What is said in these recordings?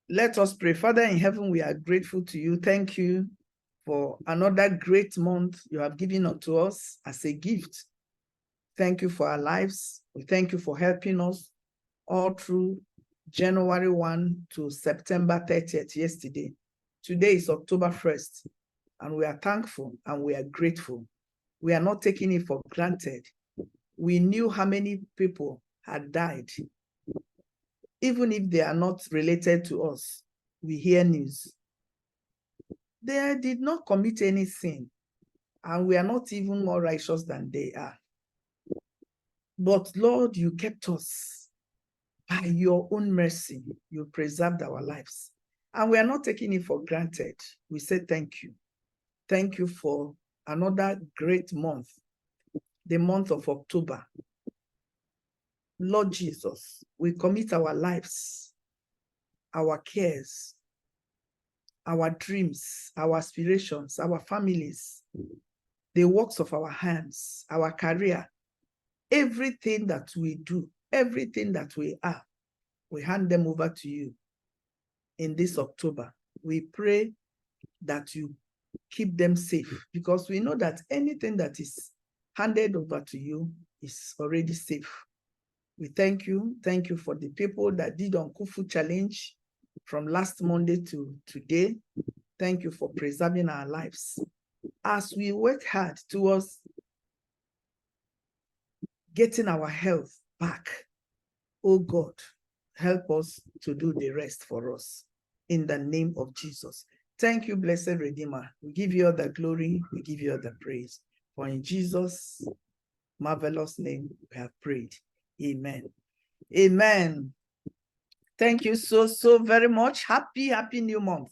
Let us pray. Father in heaven, we are grateful to you. Thank you for another great month you have given unto us as a gift. Thank you for our lives. We thank you for helping us all through January 1 to September 30th yesterday. Today is October 1st, and we are thankful and we are grateful. We are not taking it for granted. We knew how many people had died. Even if they are not related to us, we hear news. They did not commit any sin, and we are not even more righteous than they are. But Lord, you kept us. By your own mercy, you preserved our lives. And we are not taking it for granted. We say thank you. Thank you for another great month, the month of October. Lord Jesus, we commit our lives, our cares, our dreams, our aspirations, our families, the works of our hands, our career, everything that we do, everything that we are, we hand them over to you in this October. We pray that you keep them safe, because we know that anything that is handed over to you is already safe. We thank you. Thank you for the people that did Unkufu Challenge from last Monday to today. Thank you for preserving our lives. As we work hard towards getting our health back, oh God, help us to do the rest for us. In the name of Jesus. Thank you, blessed Redeemer. We give you all the glory. We give you all the praise. For in Jesus' marvelous name we have prayed. Amen. Amen. Thank you so very much. Happy new month.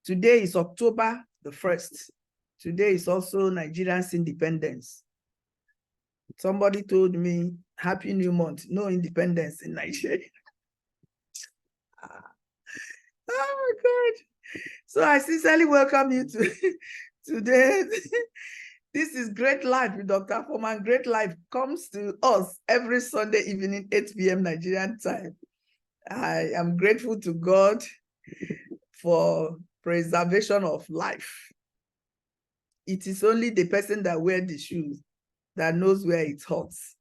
Today is October the 1st. Today is also Nigeria's independence. Somebody told me, happy new month, no independence in Nigeria. Oh my God. So I sincerely welcome you to today. This is Great Life with Dr. Afoma. Great Life comes to us every Sunday evening, 8 p.m. Nigerian time. I am grateful to God for preservation of life. It is only the person that wears the shoes that knows where it hurts.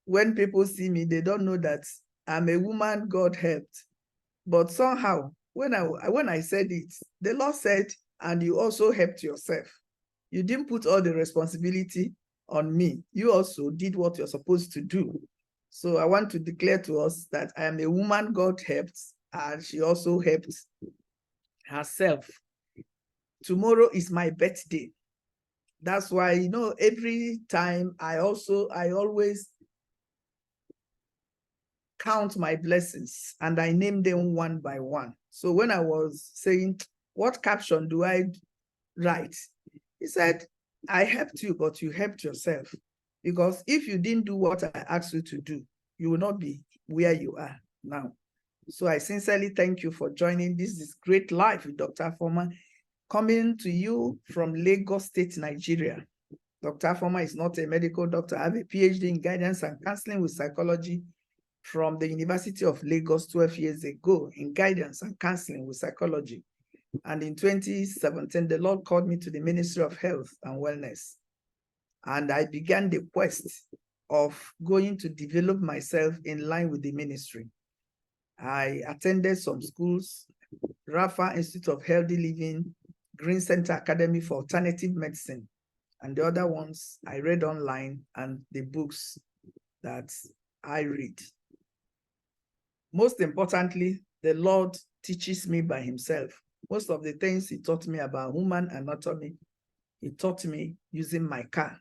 When people see me, they don't know that I'm a woman God helped. But somehow, when I said it, the Lord said, and you also helped yourself. You didn't put all the responsibility on me. You also did what you're supposed to do. So I want to declare to us that I am a woman God helped, and she also helped herself. Tomorrow is my birthday. That's why, you know, every time I always count my blessings and I name them one by one. So when I was saying, what caption do I write? He said, I helped you, but you helped yourself. Because if you didn't do what I asked you to do, you will not be where you are now. So I sincerely thank you for joining. This is Great Life with Dr. Afoma, coming to you from Lagos State, Nigeria. Dr. Afoma is not a medical doctor. I have a PhD in guidance and counseling with psychology from the University of Lagos 12 years ago in guidance and counseling with psychology. And in 2017, the Lord called me to the Ministry of Health and Wellness. And I began the quest of going to develop myself in line with the ministry. I attended some schools, Rafa Institute of Healthy Living, Green Center Academy for Alternative Medicine, and the other ones I read online and the books that I read. Most importantly, the Lord teaches me by himself. Most of the things he taught me about human anatomy, he taught me using my car.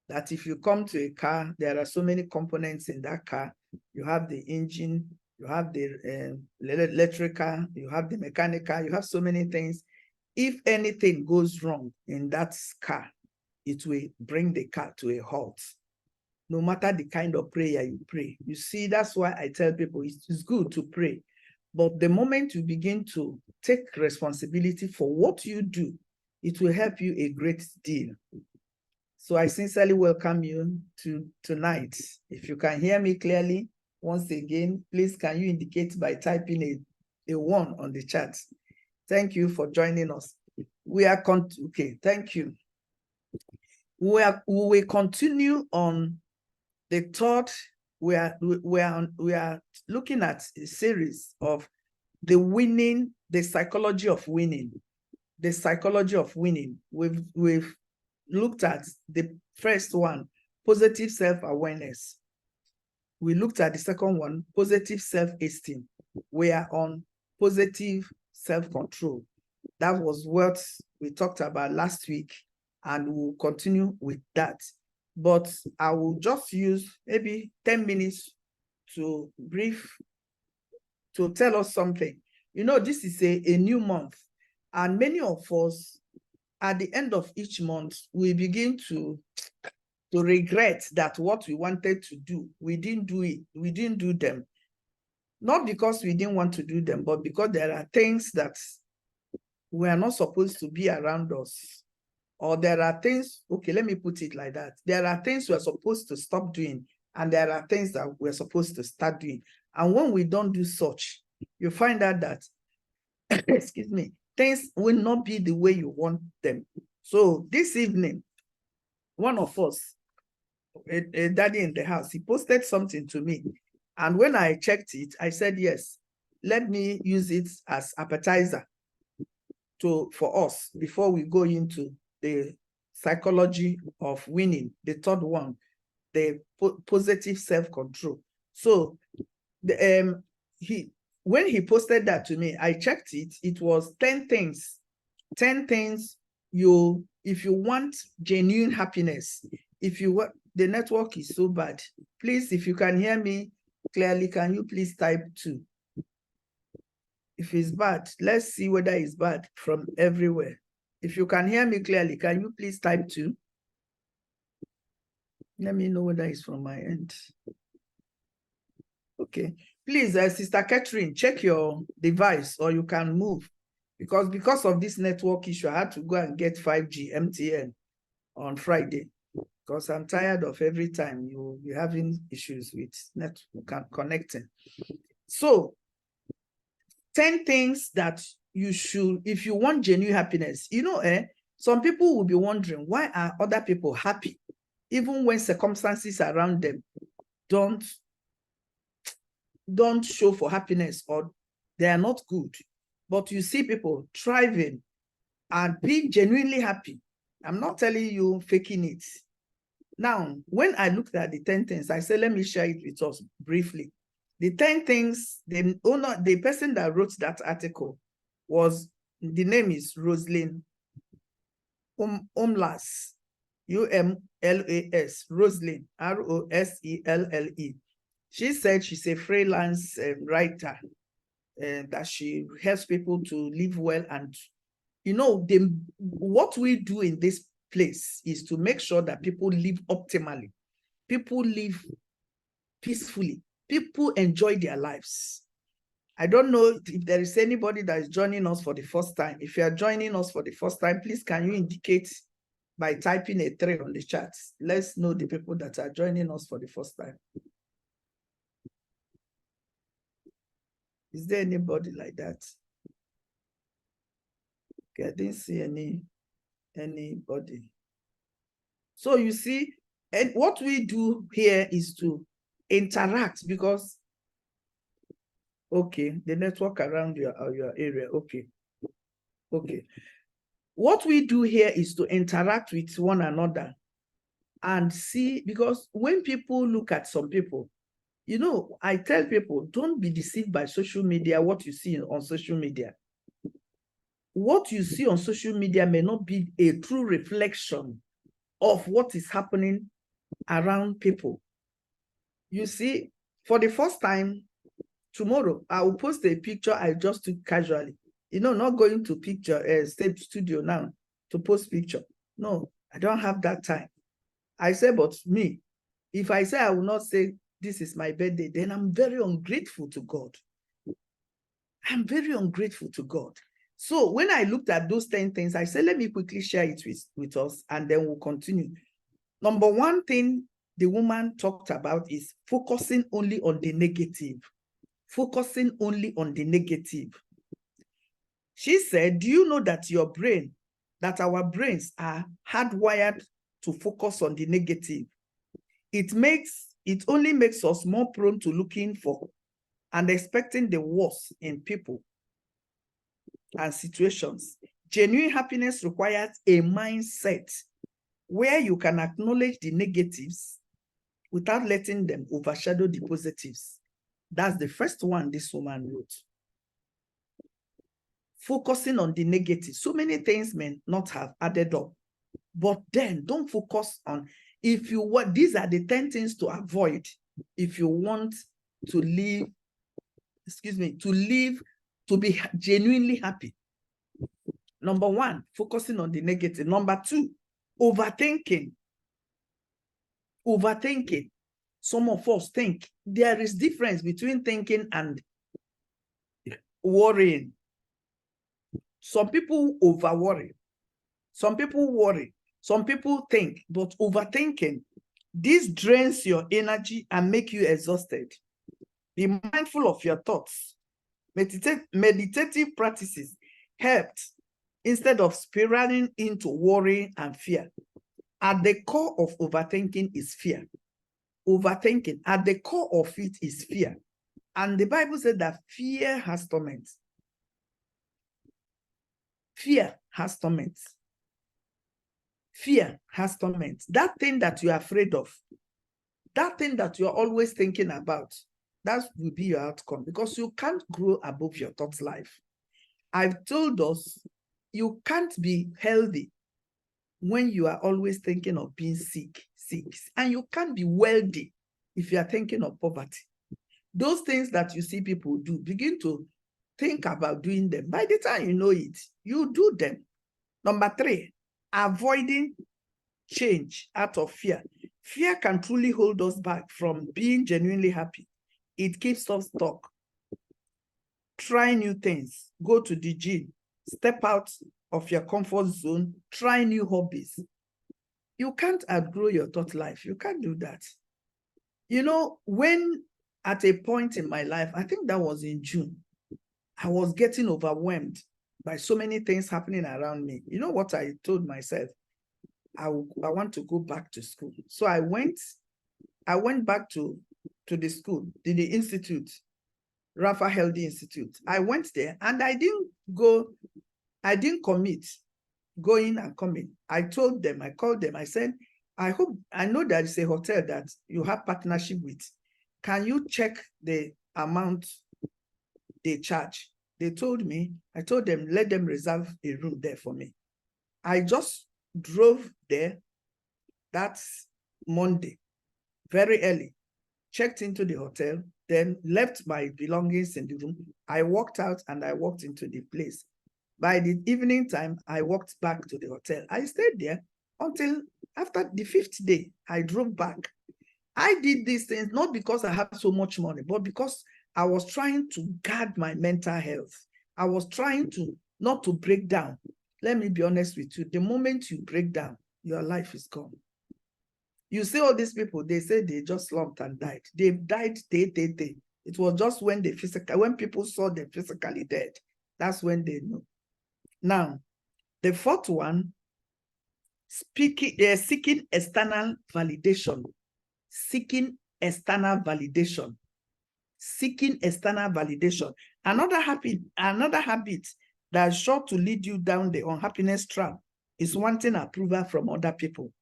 That if you come to a car, there are so many components in that car. You have the engine, you have the electrical, you have the mechanical, you have so many things. If anything goes wrong in that car, it will bring the car to a halt. No matter the kind of prayer you pray. You see, that's why I tell people it's good to pray. But the moment you begin to take responsibility for what you do, it will help you a great deal. So I sincerely welcome you to tonight. If you can hear me clearly, once again, please can you indicate by typing a 1 on the chat. Thank you for joining us. We are okay. Thank you. We will continue on the third. We are looking at a series of the psychology of winning. The psychology of winning. We've looked at the first one, positive self-awareness. We looked at the second one, positive self-esteem. We are on positive self-control. That was what we talked about last week, and we'll continue with that. But I will just use maybe 10 minutes to tell us something. You know, this is a new month, and many of us, at the end of each month, we begin to regret that what we wanted to do, we didn't do it. We didn't do them. Not because we didn't want to do them, but because there are things that we are not supposed to be around us. Or there are things, okay, let me put it like that. There are things we're supposed to stop doing, and there are things that we're supposed to start doing. And when we don't do such, you find out that, excuse me, things will not be the way you want them. So this evening, one of us, a daddy in the house, he posted something to me. And when I checked it, I said, yes, let me use it as appetizer for us before we go into the psychology of winning, the third one, the positive self-control. So when he posted that to me, I checked it. It was 10 things. 10 things if you want genuine happiness, if you want, the network is so bad. Please, if you can hear me clearly, can you please type 2? If it's bad, let's see whether it's bad from everywhere. If you can hear me clearly, can you please type 2? Let me know whether it's from my end. Okay. Please, Sister Catherine, check your device, or you can move. Because of this network issue, I had to go and get 5G MTN on Friday. Because I'm tired of every time you're having issues with network connecting. So, 10 things that you should, if you want genuine happiness, you know, some people will be wondering, why are other people happy, even when circumstances around them don't show for happiness, or they are not good. But you see people thriving and being genuinely happy. I'm not telling you faking it. Now, when I looked at the 10 things, I said, let me share it with us briefly. The 10 things, the person that wrote that article the name is Rosalind Umlas, U-M-L-A-S, Rosalind, R-O-S-E-L-L-E. She said she's a freelance writer, that she helps people to live well. And, you know, what we do in this place is to make sure that people live optimally. People live peacefully. People enjoy their lives. I don't know if there is anybody that is joining us for the first time. If you are joining us for the first time, please can you indicate by typing a 3 on the chat? Let's know the people that are joining us for the first time. Is there anybody like that? Okay, I didn't see anybody. So you see, and what we do here is to interact, because okay, the network around your area, okay. What we do here is to interact with one another and see, because when people look at some people, you know, I tell people, don't be deceived by social media, what you see on social media. What you see on social media may not be a true reflection of what is happening around people. You see, for the first time, tomorrow, I will post a picture I just took casually. You know, not going to state studio now to post picture. No, I don't have that time. I say, but me, if I say I will not say this is my birthday, then I'm very ungrateful to God. I'm very ungrateful to God. So when I looked at those 10 things, I said, let me quickly share it with us, and then we'll continue. Number one thing the woman talked about is focusing only on the negative. focusing only on the negative. She said, do you know that our brains are hardwired to focus on the negative? It only makes us more prone to looking for and expecting the worst in people and situations. Genuine happiness requires a mindset where you can acknowledge the negatives without letting them overshadow the positives. That's the first one this woman wrote. Focusing on the negative. So many things may not have added up, but then don't focus on, these are the 10 things to avoid if you want to live, to be genuinely happy. Number 1, focusing on the negative. Number 2, overthinking. Overthinking. Some of us think there is difference between thinking and worrying. Some people over worry. Some people worry. Some people think, but overthinking, this drains your energy and make you exhausted. Be mindful of your thoughts. Meditative practices helped instead of spiraling into worry and fear. At the core of overthinking is fear. Overthinking, at the core of it is fear. And the Bible said that fear has torment. Fear has torment. Fear has torment. That thing that you're afraid of, that thing that you're always thinking about, that will be your outcome, because you can't grow above your thoughts life. I've told us you can't be healthy when you are always thinking of being sick, and you can't be wealthy if you are thinking of poverty. Those things that you see people do, begin to think about doing them. By the time you know it, you do them. Number 3, avoiding change out of fear. Fear can truly hold us back from being genuinely happy. It keeps us stuck. Try new things. Go to the gym. Step out of your comfort zone. Try new hobbies. You can't outgrow your thought life. You can't do that. You know, when at a point in my life, I think that was in June, I was getting overwhelmed by so many things happening around me. You know what I told myself? I want to go back to school. So I went back to the school, to the institute, Rafa Healthy Institute. I went there and I didn't commit going and coming. I told them, I called them, I said, I know that it's a hotel that you have partnership with. Can you check the amount they charge? They told me, I told them, let them reserve a room there for me. I just drove there that Monday, very early, checked into the hotel, then left my belongings in the room. I walked out and I walked into the place. By the evening time, I walked back to the hotel. I stayed there until after the 5th day, I drove back. I did these things not because I have so much money, but because I was trying to guard my mental health. I was trying to not to break down. Let me be honest with you. The moment you break down, your life is gone. You see all these people, they say they just slumped and died. They died day. It was just when people saw them physically dead, that's when they knew. Now, the 4th one, seeking external validation. Seeking external validation. Seeking external validation. Another habit that's sure to lead you down the unhappiness trap is wanting approval from other people.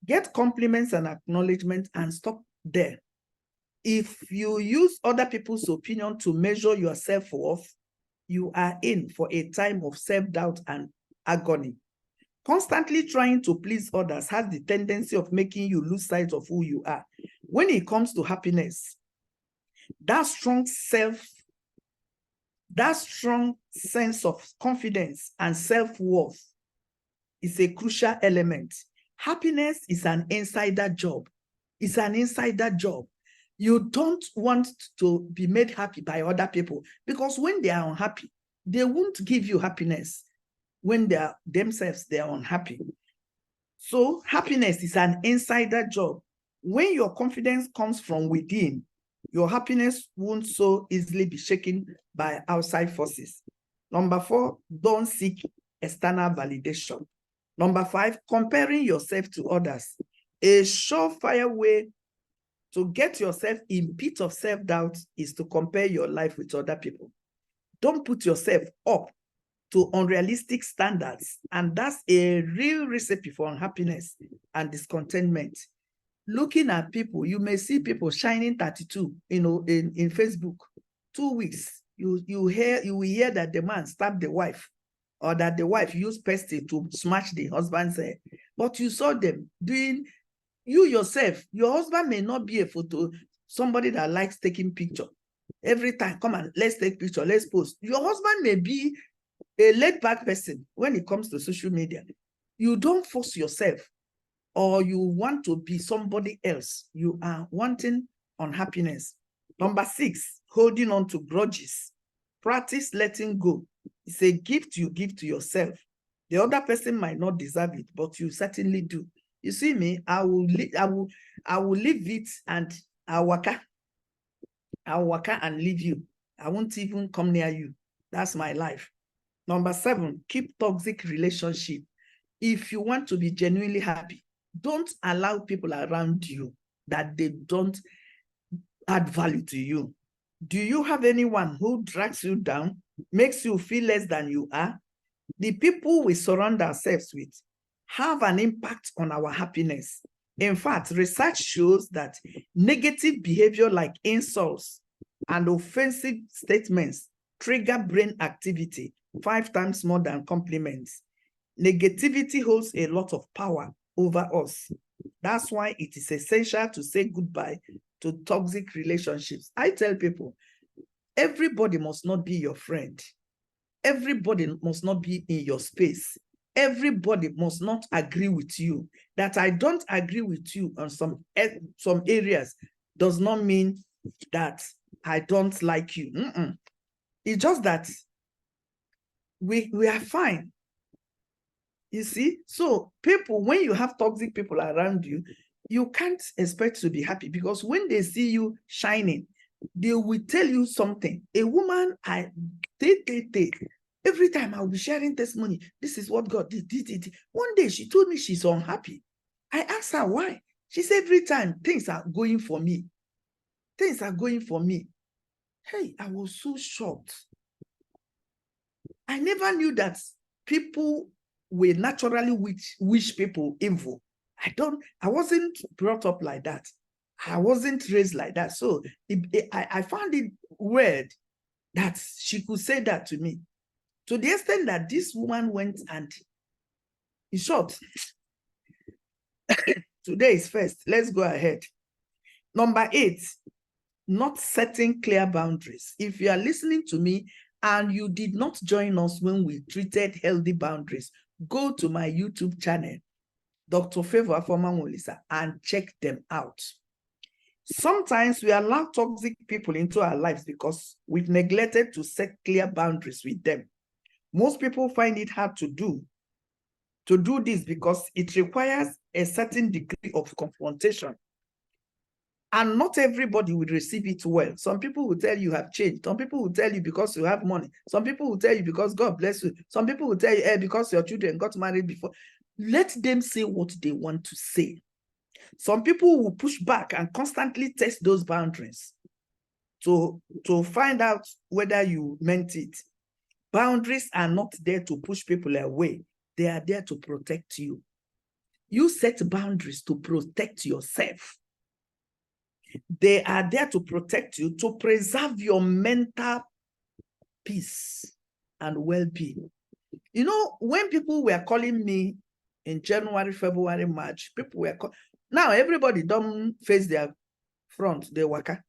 Get compliments and acknowledgement and stop there. If you use other people's opinion to measure your self-worth, you are in for a time of self-doubt and agony. Constantly trying to please others has the tendency of making you lose sight of who you are. When it comes to happiness, that strong sense of confidence and self-worth is a crucial element. Happiness is an insider job. It's an insider job. You don't want to be made happy by other people, because when they are unhappy, they won't give you happiness. When they are themselves, they are unhappy. So happiness is an insider job. When your confidence comes from within, Your happiness won't so easily be shaken by outside forces. Number 4, don't seek external validation. Number 5, comparing yourself to others. A surefire way to get yourself in pit of self-doubt is to compare your life with other people. Don't put yourself up to unrealistic standards, and that's a real recipe for unhappiness and discontentment. Looking at people, you may see people shining 32, in Facebook. 2 weeks, you will hear that the man stabbed the wife, or that the wife used pestle to smash the husband's head. But you saw them doing, you yourself, your husband may not be a photo, somebody that likes taking picture. Every time, come on, let's take picture, let's post. Your husband may be a laid-back person when it comes to social media. You don't force yourself, or you want to be somebody else. You are wanting unhappiness. Number 6, holding on to grudges. Practice letting go. It's a gift you give to yourself. The other person might not deserve it, but you certainly do. You see me, I will leave it, and I'll waka and leave you. I won't even come near you. That's my life. Number 7, keep toxic relationship. If you want to be genuinely happy, don't allow people around you that they don't add value to you. Do you have anyone who drags you down, makes you feel less than you are? The people we surround ourselves with have an impact on our happiness. In fact, research shows that negative behavior like insults and offensive statements trigger brain activity 5 times more than compliments. Negativity holds a lot of power over us. That's why it is essential to say goodbye to toxic relationships. I tell people, everybody must not be your friend. Everybody must not be in your space. Everybody must not agree with you. That I don't agree with you on some areas does not mean that I don't like you. It's just that we are fine. You see? So people, when you have toxic people around you, you can't expect to be happy, because when they see you shining, they will tell you something. A woman, every time I'll be sharing testimony, this is what God did. One day she told me she's unhappy. I asked her why. She said, every time things are going for me. Things are going for me. Hey, I was so shocked. I never knew that people will naturally wish people evil. I wasn't brought up like that. I wasn't raised like that. So I found it weird that she could say that to me. To the extent that this woman went and, in short, today is first. Let's go ahead. Number 8, not setting clear boundaries. If you are listening to me and you did not join us when we treated healthy boundaries, go to my YouTube channel, Dr.Favour, Afoma, and check them out. Sometimes we allow toxic people into our lives because we've neglected to set clear boundaries with them. Most people find it hard to do this because it requires a certain degree of confrontation. And not everybody will receive it well. Some people will tell you have changed. Some people will tell you because you have money. Some people will tell you because God bless you. Some people will tell you because your children got married before. Let them say what they want to say. Some people will push back and constantly test those boundaries to find out whether you meant it. Boundaries are not there to push people away. They are there to protect you. You set boundaries to protect yourself. They are there to protect you, to preserve your mental peace and well-being. You know, when people were calling me in January, February, March, people were now everybody don't face their front, they waka.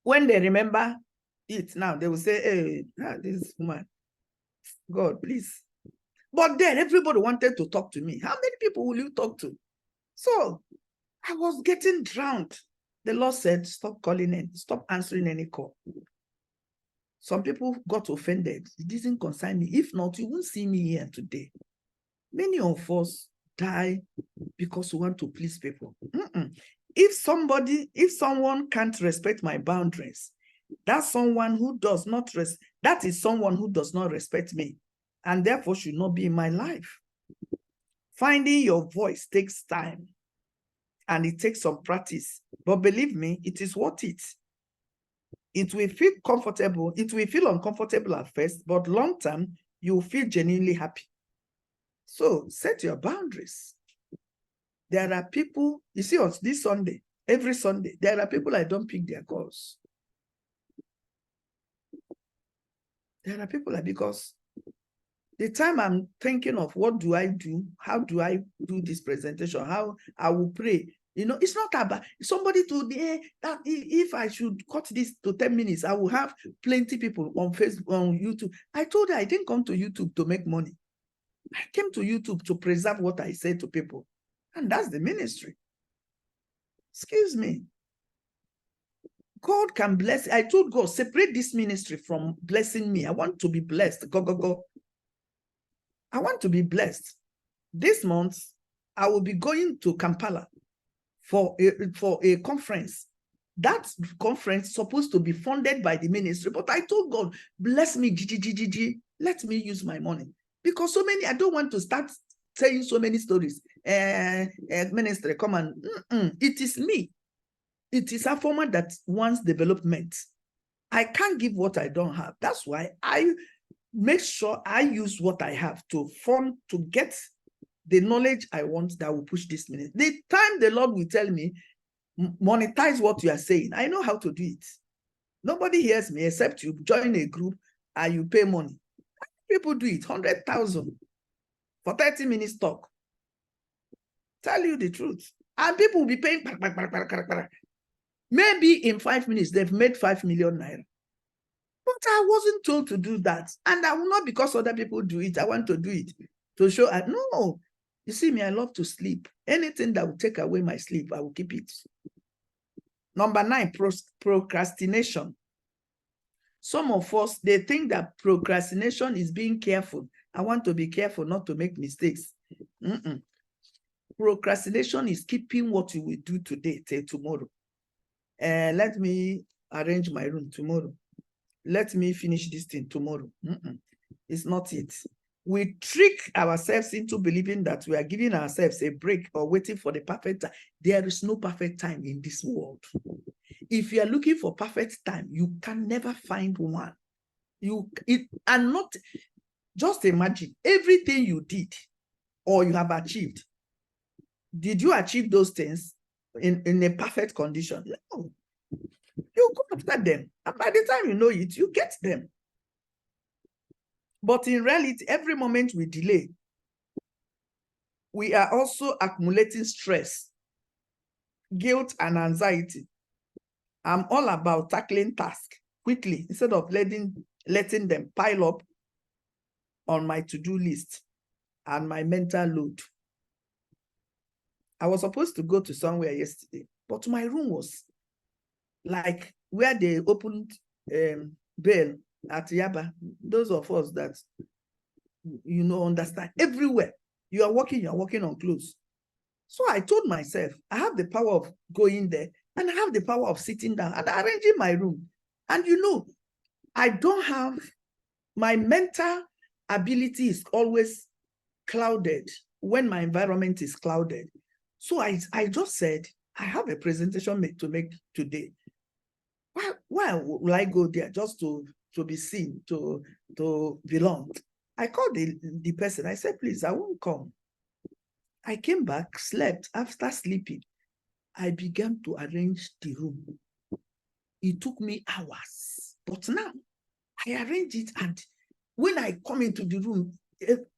When they remember it now, they will say, hey, this woman, God, please. But then everybody wanted to talk to me. How many people will you talk to? So I was getting drowned. The Lord said, stop calling in, stop answering any call. Some people got offended. It didn't concern me. If not, you won't see me here today. Many of us die because we want to please people. If someone can't respect my boundaries, that's someone who does not that is someone who does not respect me and therefore should not be in my life. Finding your voice takes time and it takes some practice, but believe me, it is worth it. It will feel comfortable. It will feel uncomfortable at first, but long term, you will feel genuinely happy. So set your boundaries. There are people, you see, on this Sunday, every Sunday, there are people I don't pick their calls. There are people because the time I'm thinking of what do I do, how do I do this presentation, how I will pray, you know, it's not about somebody today that if I should cut this to 10 minutes, I will have plenty people on Facebook, on YouTube. I told her I didn't come to YouTube to make money. I came to YouTube to preserve what I said to people. And that's the ministry. Excuse me. God can bless. I told God, separate this ministry from blessing me. I want to be blessed. Go. I want to be blessed. This month, I will be going to Kampala for a conference. That conference is supposed to be funded by the ministry. But I told God, bless me, let me use my money. Because so many, I don't want to start saying so many stories. Ministry, come on. It is me. It is Afoma that wants development. I can't give what I don't have. That's why I make sure I use what I have to fund, to get the knowledge I want that will push this ministry. The time the Lord will tell me, monetize what you are saying, I know how to do it. Nobody hears me except you join a group and you pay money. People do it, 100,000 for 30 minutes talk. Tell you the truth. And people will be paying. Maybe in 5 minutes, they've made 5 million naira. But I wasn't told to do that. And I will not because other people do it. I want to do it to show. No. You see me, I love to sleep. Anything that will take away my sleep, I will keep it. Number 9, procrastination. Some of us, they think that procrastination is being careful. I want to be careful not to make mistakes. Procrastination is keeping what you will do today till tomorrow. Let me arrange my room tomorrow. Let me finish this thing tomorrow. It's not it. We trick ourselves into believing that we are giving ourselves a break or waiting for the perfect time. There is no perfect time in this world. If you are looking for perfect time, you can never find one. And not just imagine everything you did or you have achieved. Did you achieve those things in a perfect condition? No. You go after them. And by the time you know it, you get them. But in reality, every moment we delay, we are also accumulating stress, guilt, and anxiety. I'm all about tackling tasks quickly instead of letting them pile up on my to-do list and my mental load. I was supposed to go to somewhere yesterday, but my room was like where they opened bail at Yaba. Those of us that, you know, understand, everywhere you are working on clothes. So I told myself, I have the power of going there and I have the power of sitting down and arranging my room. And you know, I don't have, my mental ability is always clouded when my environment is clouded. So I just said, I have a presentation to make today. Why will I go there just to be seen, to belong? I called the person. I said, please, I won't come. I came back, slept. After sleeping, I began to arrange the room. It took me hours. But now, I arrange it, and when I come into the room,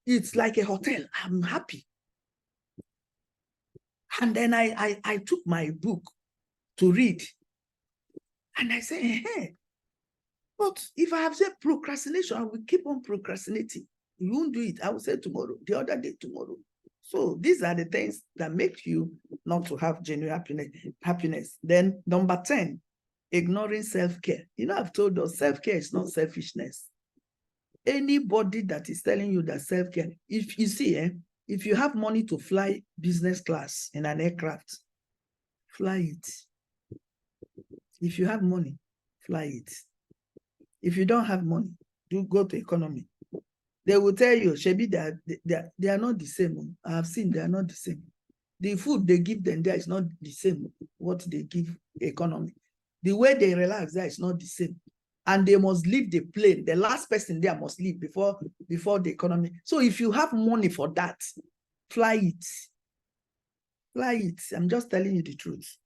it's like a hotel. I'm happy. And then I took my book to read. And I said, hey, but if I have said procrastination, I will keep on procrastinating. You won't do it. I will say tomorrow, the other day, tomorrow. So these are the things that make you not to have genuine happiness. Then number 10, ignoring self-care. You know, I've told us self-care is not selfishness. Anybody that is telling you that self-care, if you see, if you have money to fly business class in an aircraft, fly it. If you have money, fly it. If you don't have money, do go to economy. They will tell you, Shebi, they are not the same. I have seen they are not the same. The food they give them there is not the same what they give economy. The way they relax there is not the same. And they must leave the plane. The last person there must leave before the economy. So if you have money for that, fly it. Fly it. I'm just telling you the truth.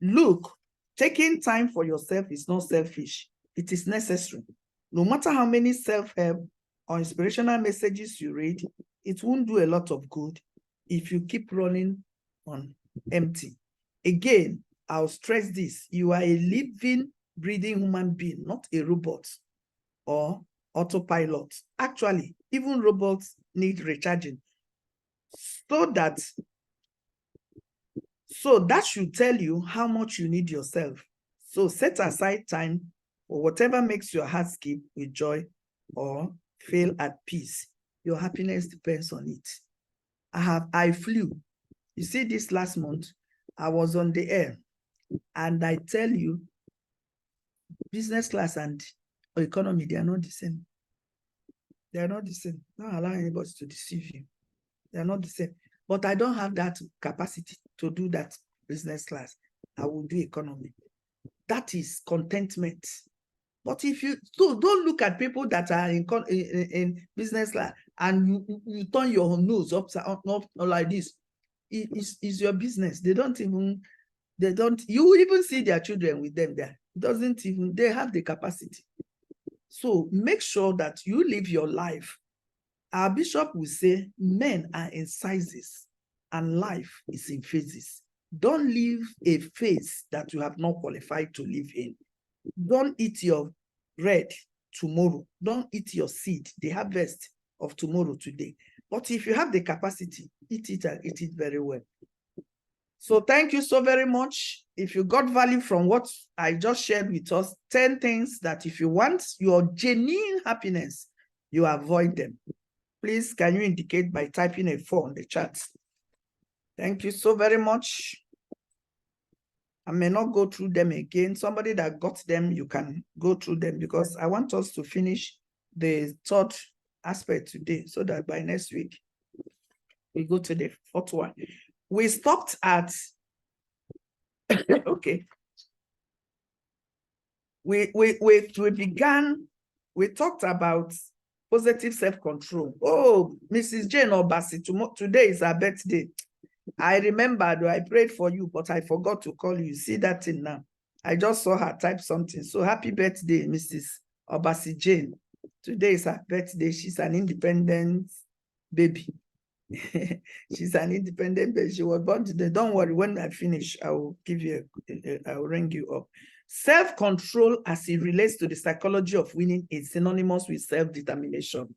Look, taking time for yourself is not selfish. It is necessary. No matter how many self-help or inspirational messages you read, it won't do a lot of good if you keep running on empty. Again, I'll stress this. You are a living, breathing human being, not a robot or autopilot. Actually, even robots need recharging. So that should tell you how much you need yourself. So set aside time for whatever makes your heart skip with joy or feel at peace. Your happiness depends on it. I flew. You see, this last month, I was on the air, and I tell you, business class and economy, they are not the same. They are not the same. Don't allow anybody to deceive you. They are not the same. But I don't have that capacity to do that business class. I will do economy. That is contentment. But if you don't look at people that are in business class and you turn your nose upside up like this. It's your business. You even see their children with them there. They have the capacity. So make sure that you live your life. Our bishop will say, men are in sizes and life is in phases. Don't live a phase that you have not qualified to live in. Don't eat your bread tomorrow. Don't eat your seed, the harvest of tomorrow today. But if you have the capacity, eat it and eat it very well. So thank you so very much. If you got value from what I just shared with us, 10 things that if you want your genuine happiness, you avoid them. Please, can you indicate by typing a 4 on the chat? Thank you so very much. I may not go through them again. Somebody that got them, you can go through them because I want us to finish the third aspect today so that by next week, we go to the fourth one. We stopped at, okay. We talked about positive self-control. Oh, Mrs. Jane Obasi, today is her birthday. I remembered, I prayed for you, but I forgot to call you. See that thing now. I just saw her type something. So happy birthday, Mrs. Obasi Jane. Today is her birthday. She's an independent baby. She's an independent baby. She was born today. Don't worry, when I finish, I will give you I will ring you up. Self-control as it relates to the psychology of winning is synonymous with self-determination.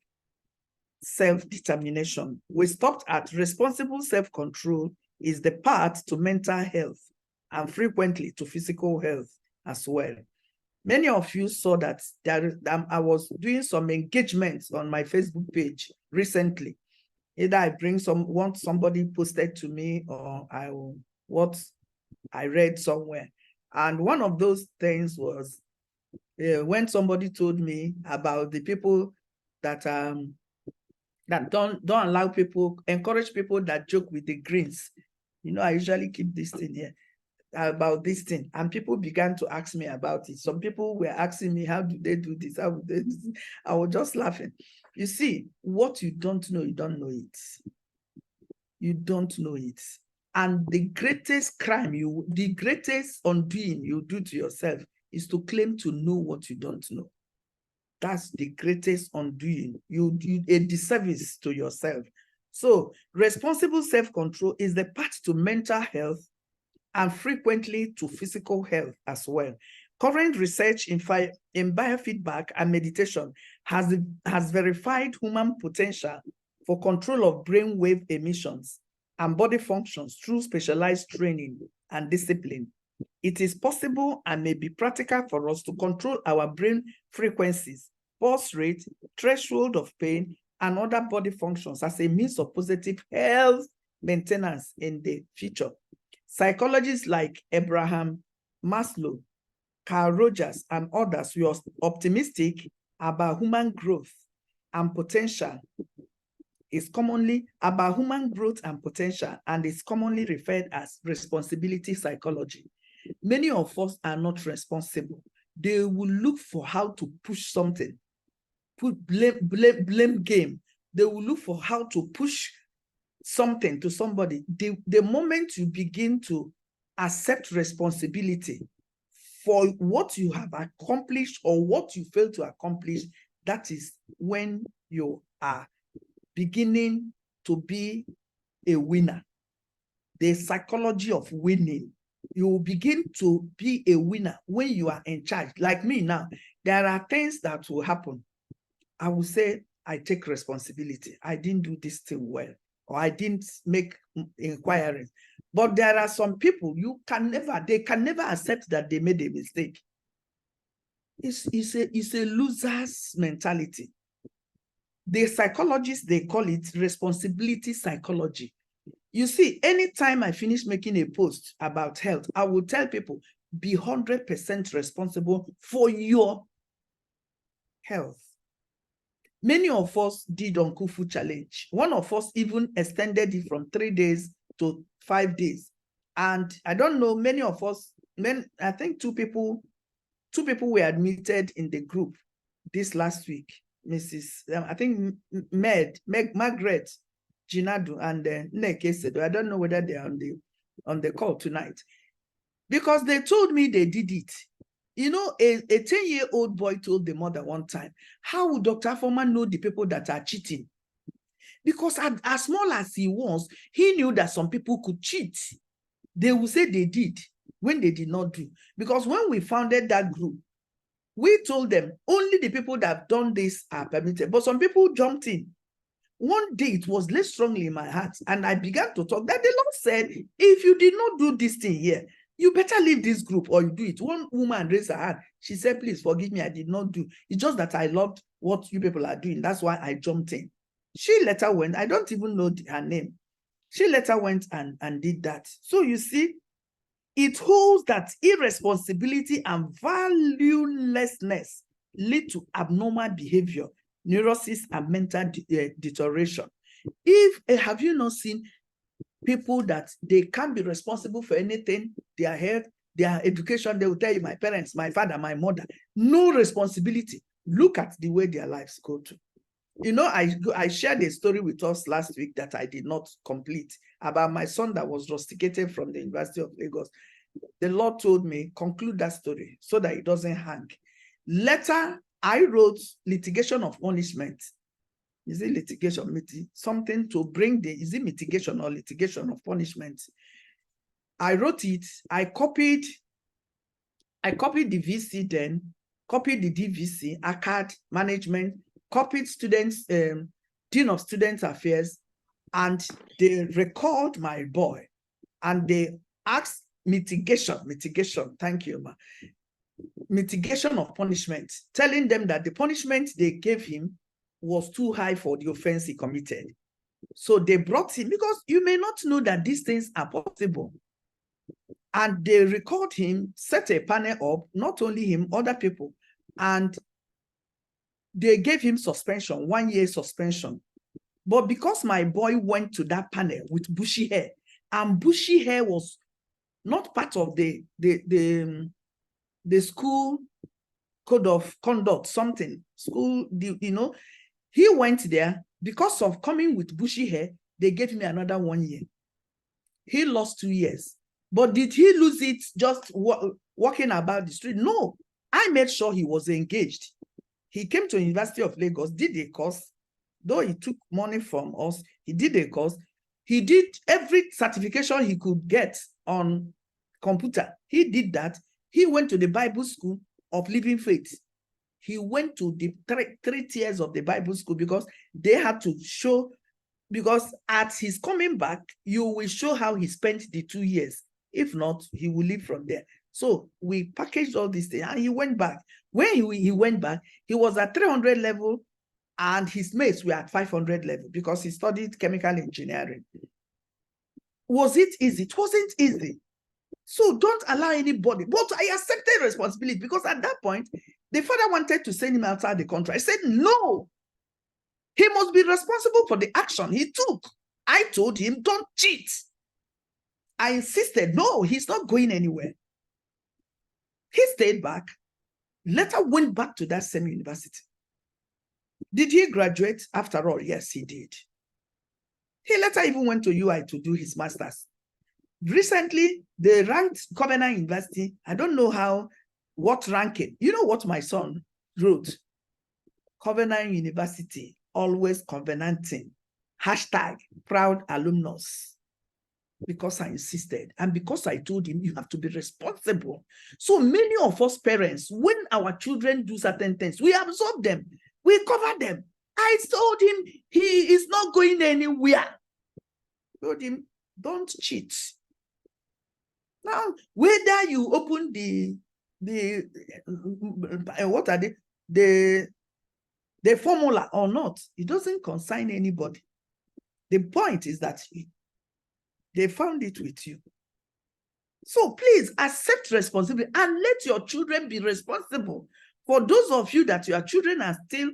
Self-determination. We stopped at responsible self-control is the path to mental health and frequently to physical health as well. Many of you saw that I was doing some engagements on my Facebook page recently. Either I bring what somebody posted to me or what I read somewhere. And one of those things was when somebody told me about the people that don't allow people, encourage people that joke with the greens. You know, I usually keep this thing here about this thing, and people began to ask me about it. Some people were asking me, how do they do this? How do they do this? I was just laughing. You see, what you don't know, you don't know it. You don't know it. And the greatest crime, the greatest undoing you do to yourself is to claim to know what you don't know. That's the greatest undoing. You do a disservice to yourself. So responsible self-control is the path to mental health and frequently to physical health as well. Current research in biofeedback and meditation has verified human potential for control of brainwave emissions and body functions through specialized training and discipline. It is possible and may be practical for us to control our brain frequencies, pulse rate, threshold of pain, and other body functions as a means of positive health maintenance in the future. Psychologists like Abraham Maslow, Carl Rogers, and others were optimistic about human growth and potential. Is commonly about human growth and potential, and is commonly referred as responsibility psychology. Many of us are not responsible. They will look for how to push something, put blame game. They will look for how to push something to somebody. The moment you begin to accept responsibility for what you have accomplished or what you fail to accomplish, that is when you are beginning to be a winner. The psychology of winning. You will begin to be a winner when you are in charge. Like me now, there are things that will happen. I will say, I take responsibility. I didn't do this thing well, or I didn't make inquiries. But there are some people they can never accept that they made a mistake. It's a loser's mentality. The psychologists, they call it responsibility psychology. You see, anytime I finish making a post about health, I will tell people, be 100% responsible for your health. Many of us did Uncle Food Challenge. One of us even extended it from 3 days to 5 days. And I don't know, many of us, I think two people were admitted in the group this last week. I think Margaret Jinadu and Neke Sedo. I don't know whether they're on the call tonight, because they told me they did it. You know, a 10-year-old boy told the mother one time, how would Dr. Afoma know the people that are cheating? Because as small as he was, he knew that some people could cheat. They will say they did when they did not do. Because when we founded that group, we told them only the people that have done this are permitted. But some people jumped in. One day it was less strongly in my heart, and I began to talk that the Lord said, if you did not do this thing here, you better leave this group or you do it. One woman raised her hand. She said, please forgive me, I did not do. It's just that I loved what you people are doing. That's why I jumped in. She later went, I don't even know her name. She later went and did that. So you see, it holds that irresponsibility and valuelessness lead to abnormal behavior, neurosis, and mental deterioration. Have you not seen people that they can't be responsible for anything, their health, their education? They will tell you, my parents, my father, my mother, no responsibility. Look at the way their lives go to. You know, I shared a story with us last week that I did not complete about my son that was rusticated from the University of Lagos. The Lord told me, conclude that story so that it doesn't hang. Later, I wrote litigation of punishment. Is it litigation? Something to bring is it mitigation or litigation of punishment? I wrote it. I copied the VC then, copied the DVC, ACAD management, copied students, Dean of Student Affairs, and they record my boy, and they asked mitigation, thank you, ma. Mitigation of punishment, telling them that the punishment they gave him was too high for the offense he committed. So they brought him, because you may not know that these things are possible. And they record him, set a panel up, not only him, other people, and they gave him suspension, 1 year suspension. But because my boy went to that panel with bushy hair, and bushy hair was not part of the school code of conduct, something, school, you know, he went there. Because of coming with bushy hair, they gave him another 1 year. He lost 2 years. But did he lose it just walking about the street? No. I made sure he was engaged. He came to the University of Lagos, did a course. Though he took money from us, he did a course. He did every certification he could get on computer. He did that. He went to the Bible School of Living Faith. He went to the three tiers of the Bible School, because they had to show, because at his coming back, you will show how he spent the 2 years. If not, he will leave from there. So we packaged all these things, and he went back. When he went back, he was at 300 level, and his mates were at 500 level, because he studied chemical engineering. Was it easy? It wasn't easy. So don't allow anybody. But I accepted responsibility because at that point, the father wanted to send him outside the country. I said, no. He must be responsible for the action he took. I told him, don't cheat. I insisted, no, he's not going anywhere. He stayed back, later went back to that same university. Did he graduate after all? Yes, he did. He later even went to UI to do his master's. Recently, they ranked Covenant University. I don't know what ranking. You know what my son wrote? Covenant University, always covenanting. Hashtag proud alumnus. Because I insisted and because I told him you have to be responsible. So many of us parents, when our children do certain things, we absorb them, we cover them. I told him he is not going anywhere. I told him, don't cheat. Now, whether you open what are the formula or not, it doesn't concern anybody. The point is that they found it with you. So please accept responsibility and let your children be responsible. For those of you that your children are still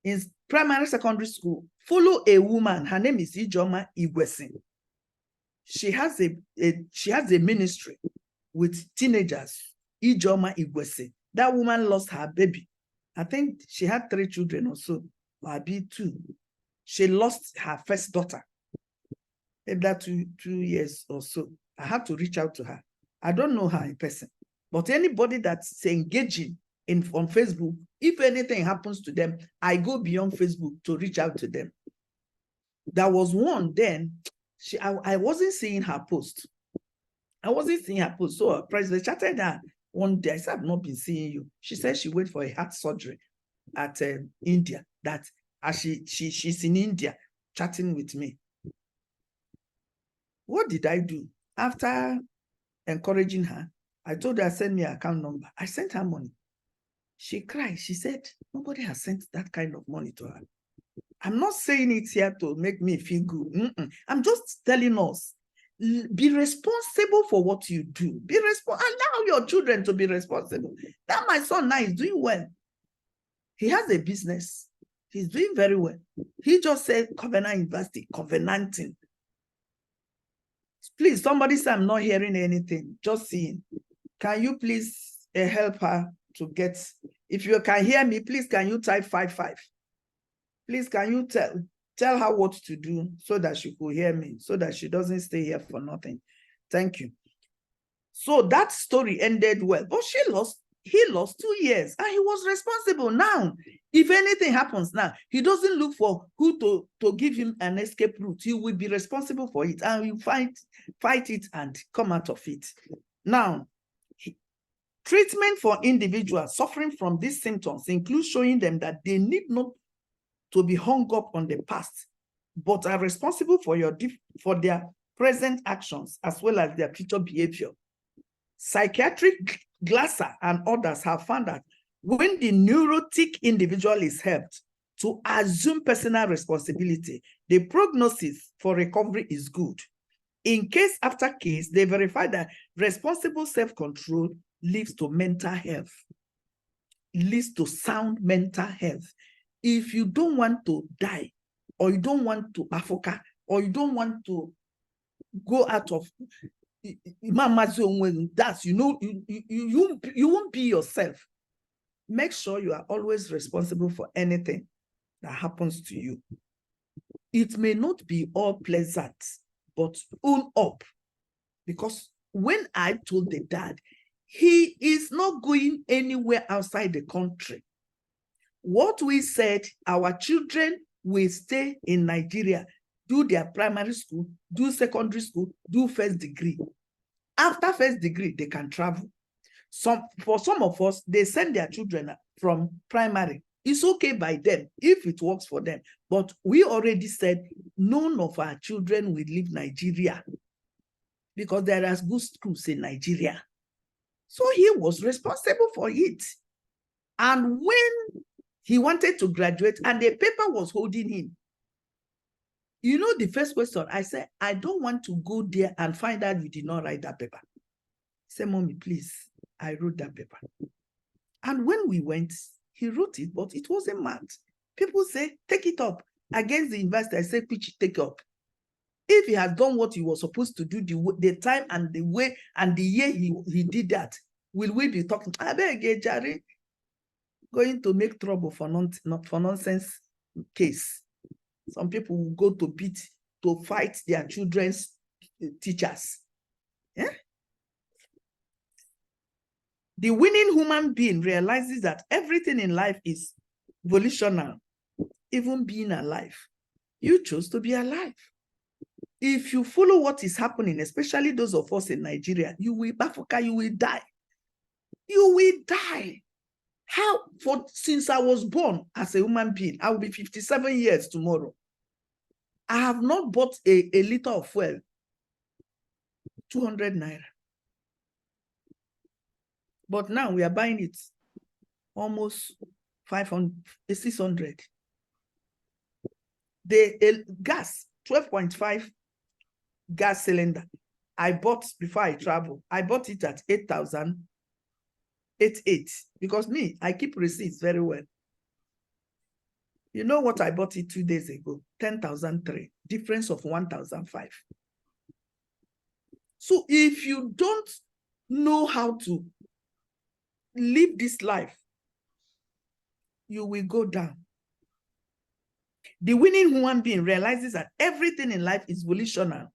in primary, secondary school, follow a woman. Her name is Ijoma Igwesin. She has a ministry with teenagers. Ijoma Igwesin. That woman lost her baby. I think she had 3 children or so, or maybe 2. She lost her first daughter. That 2 years or so. I had to reach out to her. I don't know her in person, but anybody that's engaging on Facebook, if anything happens to them, I go beyond Facebook to reach out to them. There was one then, I wasn't seeing her post. I wasn't seeing her post. So President chatted her one day. I said, I've not been seeing you. She said she went for a heart surgery at India. That as she's in India chatting with me. What did I do? After encouraging her, I told her, send me her account number. I sent her money. She cried. She said, nobody has sent that kind of money to her. I'm not saying it here to make me feel good. I'm just telling us, be responsible for what you do. Be responsible. Allow your children to be responsible. That my son now is doing well. He has a business. He's doing very well. He just said Covenant University, covenanting. Please, somebody say I'm not hearing anything, just seeing. Can you please help her to get, if you can hear me, please can you type 55? Please, can you tell her what to do so that she could hear me, so that she doesn't stay here for nothing. Thank you. So that story ended well, but he lost 2 years and he was responsible. Now, if anything happens now, he doesn't look for who to give him an escape route. He will be responsible for it and will fight it and come out of it. Now, treatment for individuals suffering from these symptoms includes showing them that they need not to be hung up on the past, but are responsible for their present actions as well as their future behavior. Psychiatric Glasser and others have found that when the neurotic individual is helped to assume personal responsibility, the prognosis for recovery is good. In case after case, they verify that responsible self-control leads to mental health, leads to sound mental health. If you don't want to die, or you don't want to Africa, or you don't want to go out of that, you won't be yourself. Make sure you are always responsible for anything that happens to you. It may not be all pleasant, but own up. Because when I told the dad, he is not going anywhere outside the country. What we said, our children will stay in Nigeria, do their primary school, do secondary school, do first degree. After first degree, they can travel. For some of us, they send their children from primary. It's okay by them if it works for them. But we already said none of our children will leave Nigeria because there are good schools in Nigeria. So he was responsible for it. And when he wanted to graduate and the paper was holding him, You know, the first question, I said, I don't want to go there and find out you did not write that paper. He said, Mommy, please, I wrote that paper. And when we went, he wrote it, but it wasn't math. People say, take it up. Against the investor, I said, which take up. If he has done what he was supposed to do, the time and the way and the year he did that, will we be talking? I beg you, Jerry, going to make trouble for nonsense case. Some people will go to beat, to fight their children's teachers. Yeah? The winning human being realizes that everything in life is volitional, even being alive. You chose to be alive. If you follow what is happening, especially those of us in Nigeria, you will die. You will die. How? Since I was born as a human being, I will be 57 years tomorrow. I have not bought a liter of fuel, 200 naira. But now we are buying it almost 500, 600. The gas, 12.5 gas cylinder, I bought before I travel. I bought it at 8,088 because me, I keep receipts very well. You know what I bought it 2 days ago? 10,003, difference of 1,005. So if you don't know how to live this life, you will go down. The winning human being realizes that everything in life is volitional,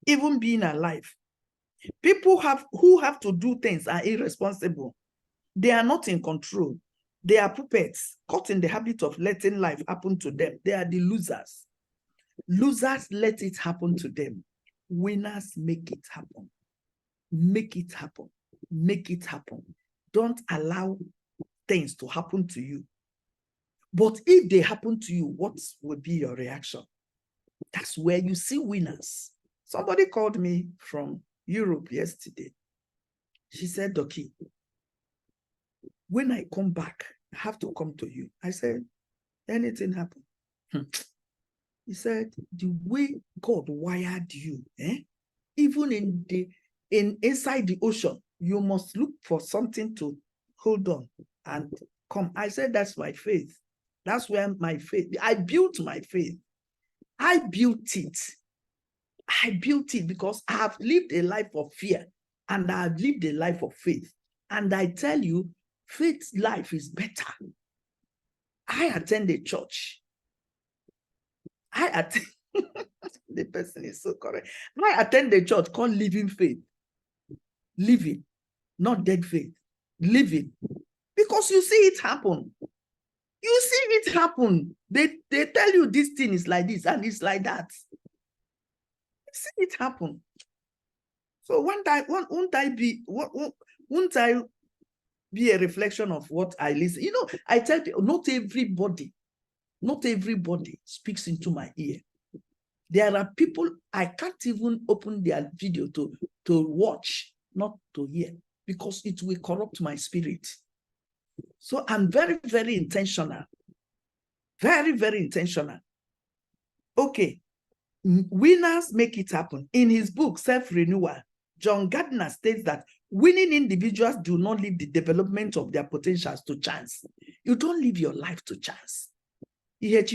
even being alive. People who have to do things are irresponsible. They are not in control. They are puppets, caught in the habit of letting life happen to them. They are the losers. Losers let it happen to them. Winners make it happen. Make it happen. Make it happen. Don't allow things to happen to you. But if they happen to you, what would be your reaction? That's where you see winners. Somebody called me from Europe yesterday. She said, Doki, when I come back, I have to come to you. I said, anything happen? He said, the way God wired you, even inside the ocean, you must look for something to hold on and come. I said, that's my faith. That's where my faith, I built my faith. I built it. I built it because I have lived a life of fear and I have lived a life of faith. And I tell you, faith life is better. I attend a church. The person is so correct. I attend a church called Living Faith. Living, not dead faith. Living. Because you see it happen. You see it happen. They tell you this thing is like this and it's like that. You see it happen. So won't I be a reflection of what I listen? You know, I tell people, not everybody speaks into my ear. There are people I can't even open their video to watch, not to hear, because it will corrupt my spirit. So I'm very, very intentional. Very, very intentional. Okay. Winners make it happen. In his book, Self-Renewal, John Gardner states that winning individuals do not leave the development of their potentials to chance. You don't live your life to chance. What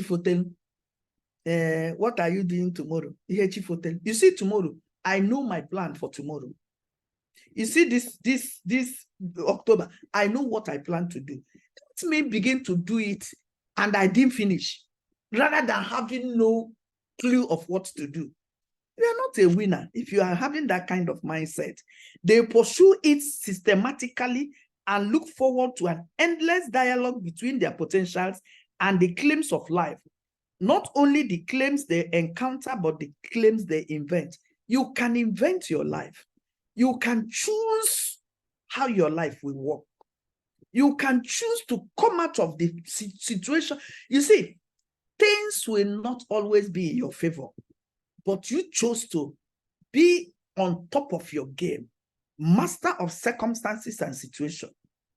are you doing tomorrow? You see, tomorrow, I know my plan for tomorrow. You see, this October, I know what I plan to do. Let me begin to do it, and I didn't finish, rather than having no clue of what to do. You are not a winner if you are having that kind of mindset. They pursue it systematically and look forward to an endless dialogue between their potentials and the claims of life. Not only the claims they encounter, but the claims they invent. You can invent your life. You can choose how your life will work. You can choose to come out of the situation. You see, things will not always be in your favor, but you chose to be on top of your game, master of circumstances and situation.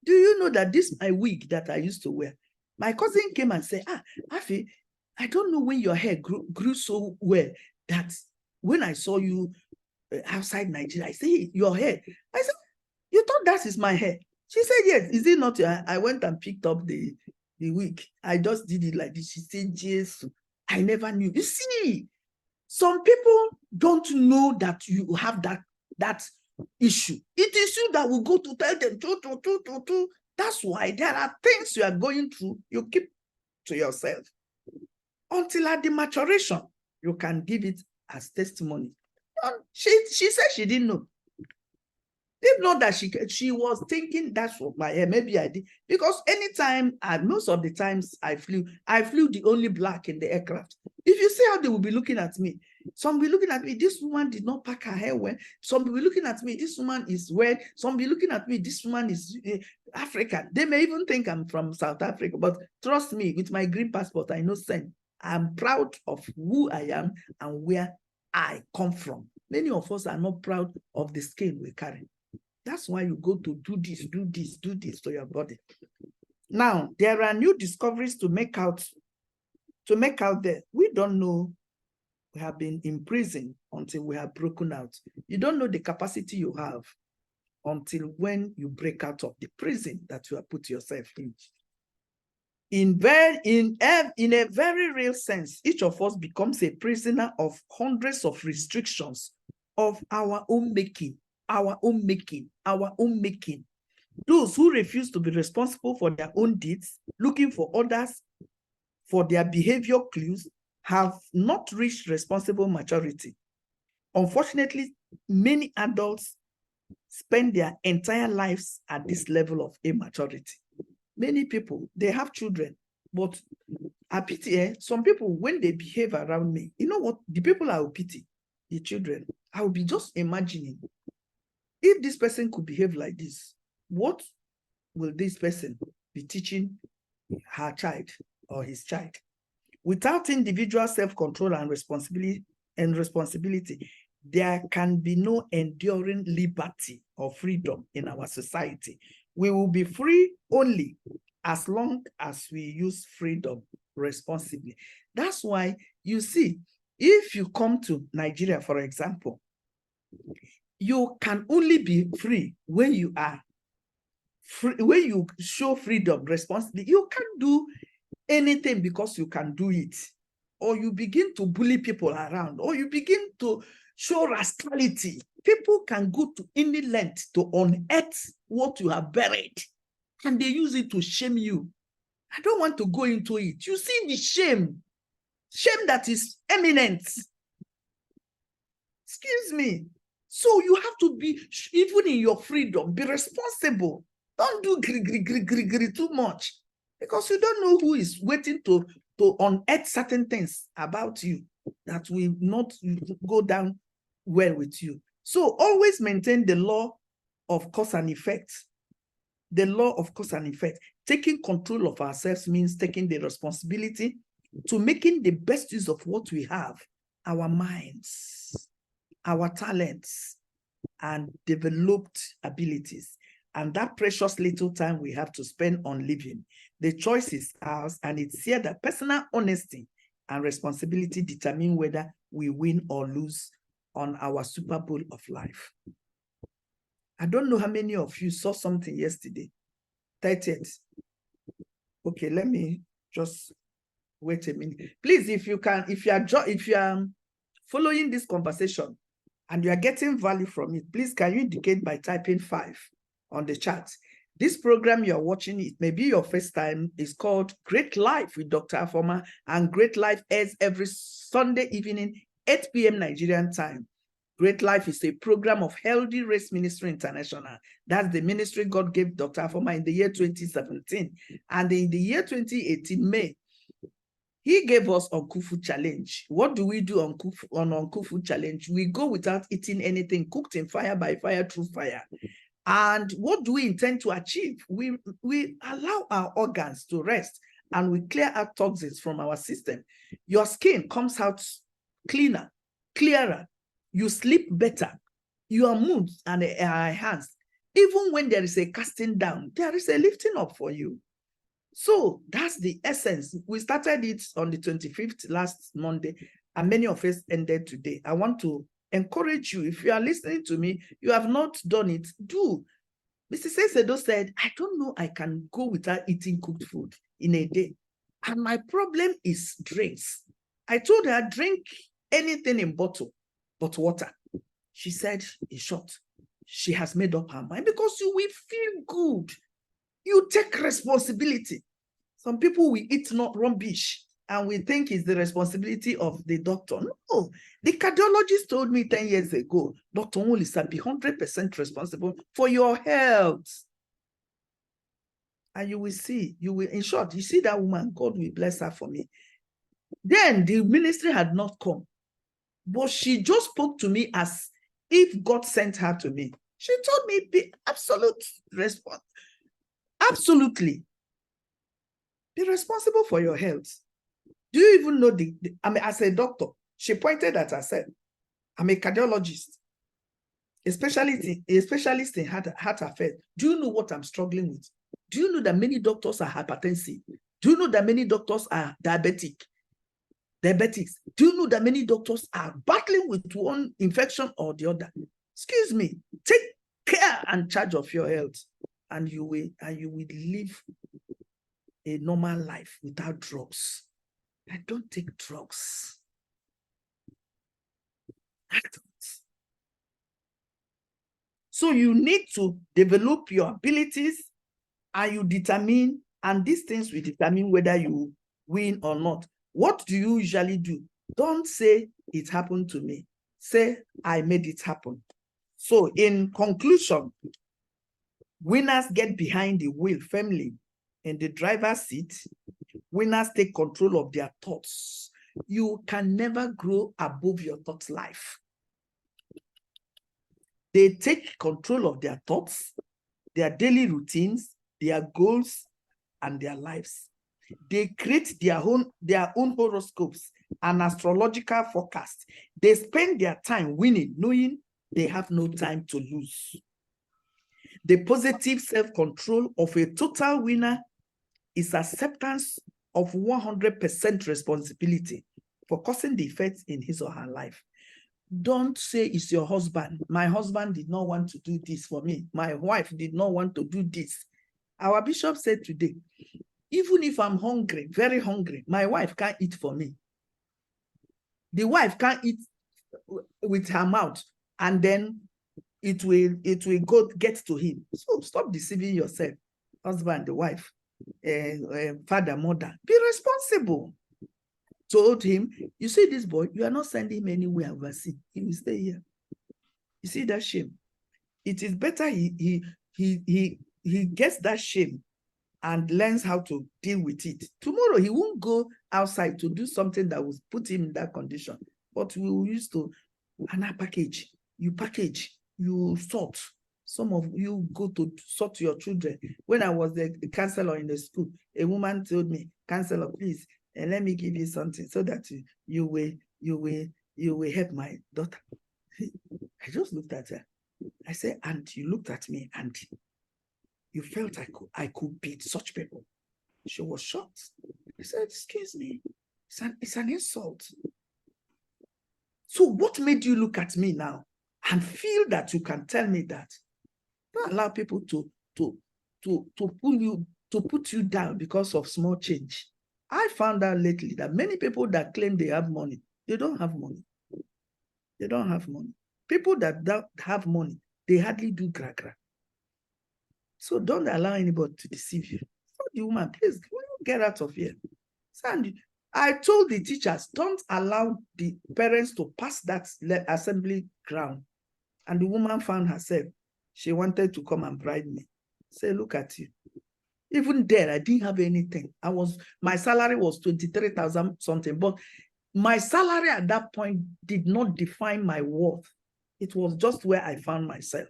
Do you know that this my wig that I used to wear? My cousin came and said, Afi, I don't know when your hair grew so well that when I saw you outside Nigeria, I say, your hair. I said, you thought that is my hair? She said, yes. Is it not your hair? I went and picked up the wig. I just did it like this. She said, Jesus, I never knew. You see, some people don't know that you have that issue. It is you that will go to tell them, That's why there are things you are going through, you keep to yourself. Until at the maturation, you can give it as testimony. And she said she didn't know. If not that she was thinking that's what my hair, maybe I did. Because anytime, and most of the times I flew the only black in the aircraft. If you see how they will be looking at me, some will be looking at me, this woman did not pack her hair well. Some will be looking at me, this woman is weird. Some will be looking at me, this woman is African. They may even think I'm from South Africa, but trust me, with my green passport, I know sense. I'm proud of who I am and where I come from. Many of us are not proud of the skin we carry. That's why you go to do this to your body. Now, there are new discoveries to make out there. We don't know. We have been in prison until we have broken out. You don't know the capacity you have until when you break out of the prison that you have put yourself in. In a very real sense, each of us becomes a prisoner of hundreds of restrictions of our own making. Those who refuse to be responsible for their own deeds, looking for others for their behavior clues, have not reached responsible maturity. Unfortunately, many adults spend their entire lives at this level of immaturity. Many people, they have children, but I pity some people when they behave around me. You know what? The people I will pity, the children. I will be just imagining, if this person could behave like this, what will this person be teaching her child or his child? Without individual self-control and responsibility, there can be no enduring liberty or freedom in our society. We will be free only as long as we use freedom responsibly. That's why you see, if you come to Nigeria, for example, you can only be free when you are free, when you show freedom responsibly. You can't do anything because you can do it, or you begin to bully people around, or you begin to show rascality. People can go to any length to unearth what you have buried, and they use it to shame you. I don't want to go into it. You see the shame that is eminent. Excuse me. So you have to be, even in your freedom, be responsible. Don't do gri too much, because you don't know who is waiting to unearth certain things about you that will not go down well with you. So always maintain the law of cause and effect. The law of cause and effect. Taking control of ourselves means taking the responsibility to making the best use of what we have, our minds, our talents, and developed abilities. And that precious little time we have to spend on living. The choice is ours, and it's here that personal honesty and responsibility determine whether we win or lose on our Super Bowl of life. I don't know how many of you saw something yesterday, 30th. Okay, let me just wait a minute. Please, if you are following this conversation and you are getting value from it, please can you indicate by typing 5 on the chat. This program you're watching, it may be your first time, is called Great Life with Dr. Afoma, and Great Life airs every Sunday evening, 8 p.m. Nigerian time. Great Life is a program of Healthy Race Ministry International. That's the ministry God gave Dr. Afoma in the year 2017. And in the year 2018, May, he gave us Uncooked Food Challenge. What do we do on Uncooked Food Challenge? We go without eating anything cooked in fire by fire through fire. And what do we intend to achieve? We allow our organs to rest, and we clear out toxins from our system. Your skin comes out cleaner, clearer. You sleep better. Your mood and enhanced. Even when there is a casting down, there is a lifting up for you. So that's the essence. We started it on the 25th last Monday, and many of us ended today. I want to encourage you. If you are listening to me, you have not done it, do. Mrs. Sesedo said, I don't know I can go without eating cooked food in a day. And my problem is drinks. I told her, drink anything in bottle, but water. She said, in short, she has made up her mind because you will feel good. You take responsibility. Some people will eat not rubbish and we think it's the responsibility of the doctor. No, the cardiologist told me 10 years ago, Dr. Olisa, be 100% responsible for your health. And you will see, in short, you see that woman, God will bless her for me. Then the ministry had not come, but she just spoke to me as if God sent her to me. She told me, be absolute response. Absolutely. Be responsible for your health. Do you even know I mean, as a doctor, she pointed at herself. I'm a cardiologist, a specialist in heart affairs. Do you know what I'm struggling with? Do you know that many doctors are hypertensive? Do you know that many doctors are diabetics? Do you know that many doctors are battling with one infection or the other? Excuse me. Take care and charge of your health, and you will live a normal life without drugs. I don't take drugs. I don't. So you need to develop your abilities, and you determine, and these things will determine whether you win or not. What do you usually do? Don't say it happened to me. Say I made it happen. So in conclusion, winners get behind the wheel firmly in the driver's seat. Winners take control of their thoughts. You can never grow above your thought life. They take control of their thoughts, their daily routines, their goals, and their lives. They create their own horoscopes and astrological forecasts. They spend their time winning, knowing they have no time to lose. The positive self-control of a total winner is acceptance of 100% responsibility for causing the effects in his or her life. Don't say it's your husband. My husband did not want to do this for me. My wife did not want to do this. Our bishop said today, even if I'm hungry, very hungry, my wife can't eat for me. The wife can't eat with her mouth, and then it will go get to him. So stop deceiving yourself, husband, the wife, father, mother. Be responsible. Told him, you see this boy, you are not sending him anywhere overseas. He will stay here. You see that shame? It is better he gets that shame and learns how to deal with it. Tomorrow, he won't go outside to do something that will put him in that condition. But we will use to, package, you sort. Some of you go to sort your children. When I was the counselor in the school, a woman told me, counselor, please, and let me give you something so that you will help my daughter. I just looked at her. I said, and you looked at me and you felt I could beat such people. She was shocked. I said, excuse me, it's an insult. So what made you look at me now and feel that you can tell me that? Don't allow people to put you down because of small change. I found out lately that many people that claim they have money, they don't have money. They don't have money. People that don't have money, they hardly do gra-gra. So don't allow anybody to deceive you. So the woman, please, will you get out of here? Sandy, I told the teachers, don't allow the parents to pass that assembly ground. And the woman found herself. She wanted to come and bribe me. Say, look at you. Even there, I didn't have anything. My salary was 23,000 something, but my salary at that point did not define my worth. It was just where I found myself.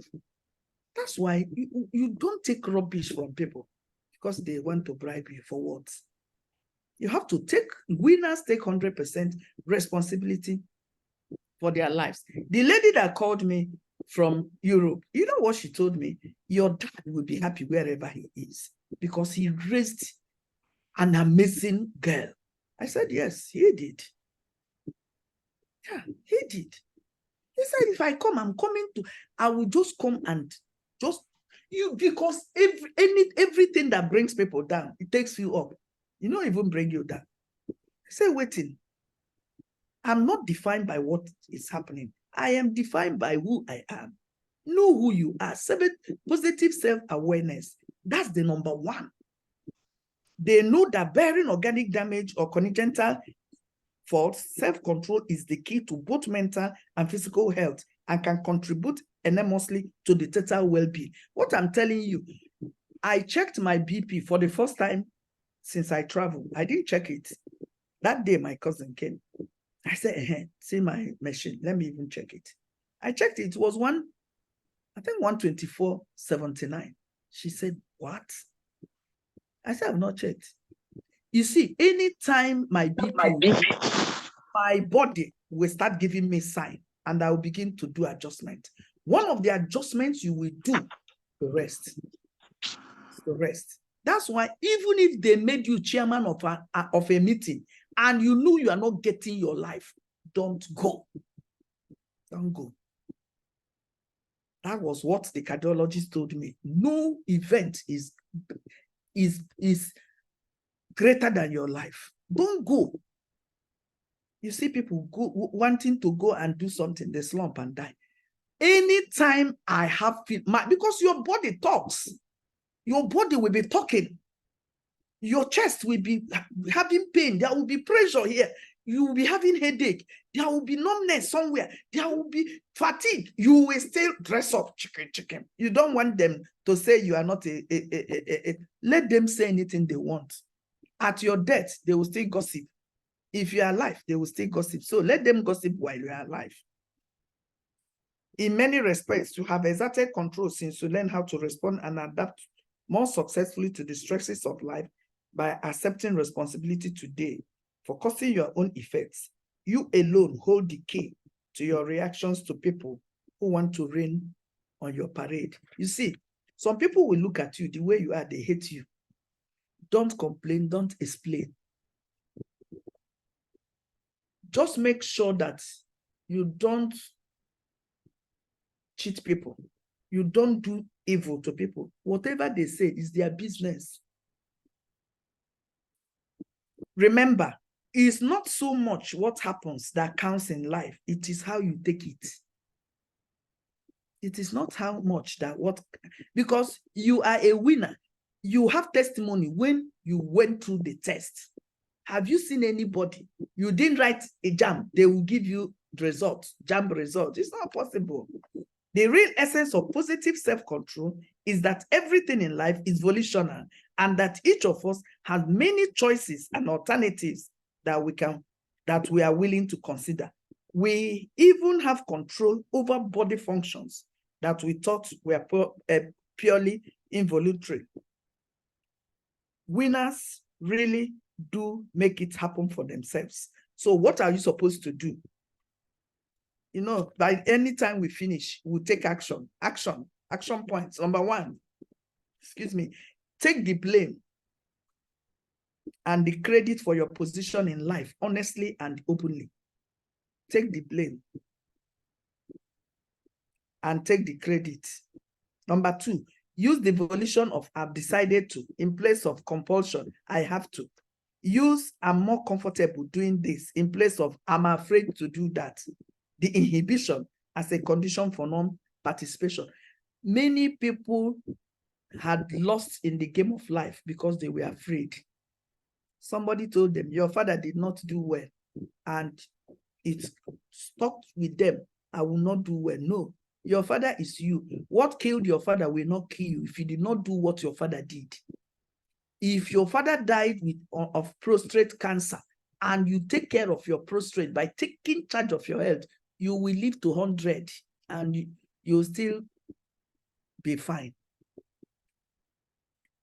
That's why you don't take rubbish from people because they want to bribe you for what? You have to winners take 100% responsibility for their lives. The lady that called me from Europe, you know what she told me? Your dad will be happy wherever he is because he raised an amazing girl. I said, yes, he did. Yeah, he did. He said, if I come, I will just come and just, because everything that brings people down, it takes you up. You don't even bring you down. I said, waiting. I'm not defined by what is happening. I am defined by who I am. Know who you are. Positive self-awareness. That's the number one. They know that bearing organic damage or congenital faults, self-control is the key to both mental and physical health and can contribute enormously to the total well-being. What I'm telling you, I checked my BP for the first time since I traveled. I didn't check it. That day, my cousin came. I said, see my machine. Let me even check it. I checked it. It was 124.79. She said, what? I said, I've not checked. You see, anytime my BP, my body will start giving me sign and I will begin to do adjustment. One of the adjustments you will do, the rest. The rest. That's why even if they made you chairman of a meeting and you know you are not getting your life, don't go. Don't go. That was what the cardiologist told me. No event is greater than your life. Don't go. You see people wanting to go and do something, they slump and die. Anytime I have because your body talks. Your body will be talking. Your chest will be having pain. There will be pressure here. You will be having headache. There will be numbness somewhere. There will be fatigue. You will still dress up, chicken. You don't want them to say you are not let them say anything they want. At your death, they will still gossip. If you are alive, they will still gossip. So let them gossip while you are alive. In many respects, you have exerted control since you learn how to respond and adapt more successfully to the stresses of life by accepting responsibility today for causing your own effects. You alone hold the key to your reactions to people who want to rain on your parade. You see, some people will look at you the way you are, they hate you. Don't complain, don't explain. Just make sure that you don't cheat people. You don't do evil to people. Whatever they say is their business. Remember, it's not so much what happens that counts in life. It is how you take it. It is not how much that because you are a winner. You have testimony when you went through the test. Have you seen anybody? You didn't write a JAMB. They will give you the results, JAMB results. It's not possible. The real essence of positive self-control is that everything in life is volitional and that each of us has many choices and alternatives that we are willing to consider. We even have control over body functions that we thought were purely involuntary. Winners really do make it happen for themselves. So what are you supposed to do? You know, by any time we finish, we'll take action. Action points. Number one, take the blame and the credit for your position in life, honestly and openly. Take the blame and take the credit. Number two, use the volition of I've decided to in place of compulsion, I have to. Use I'm more comfortable doing this in place of I'm afraid to do that. The inhibition as a condition for non-participation. Many people had lost in the game of life because they were afraid. Somebody told them, your father did not do well, and it stuck with them. I will not do well. No, your father is you. What killed your father will not kill you if you did not do what your father did. If your father died of prostate cancer and you take care of your prostate by taking charge of your health, you will live to 100 and you'll still be fine.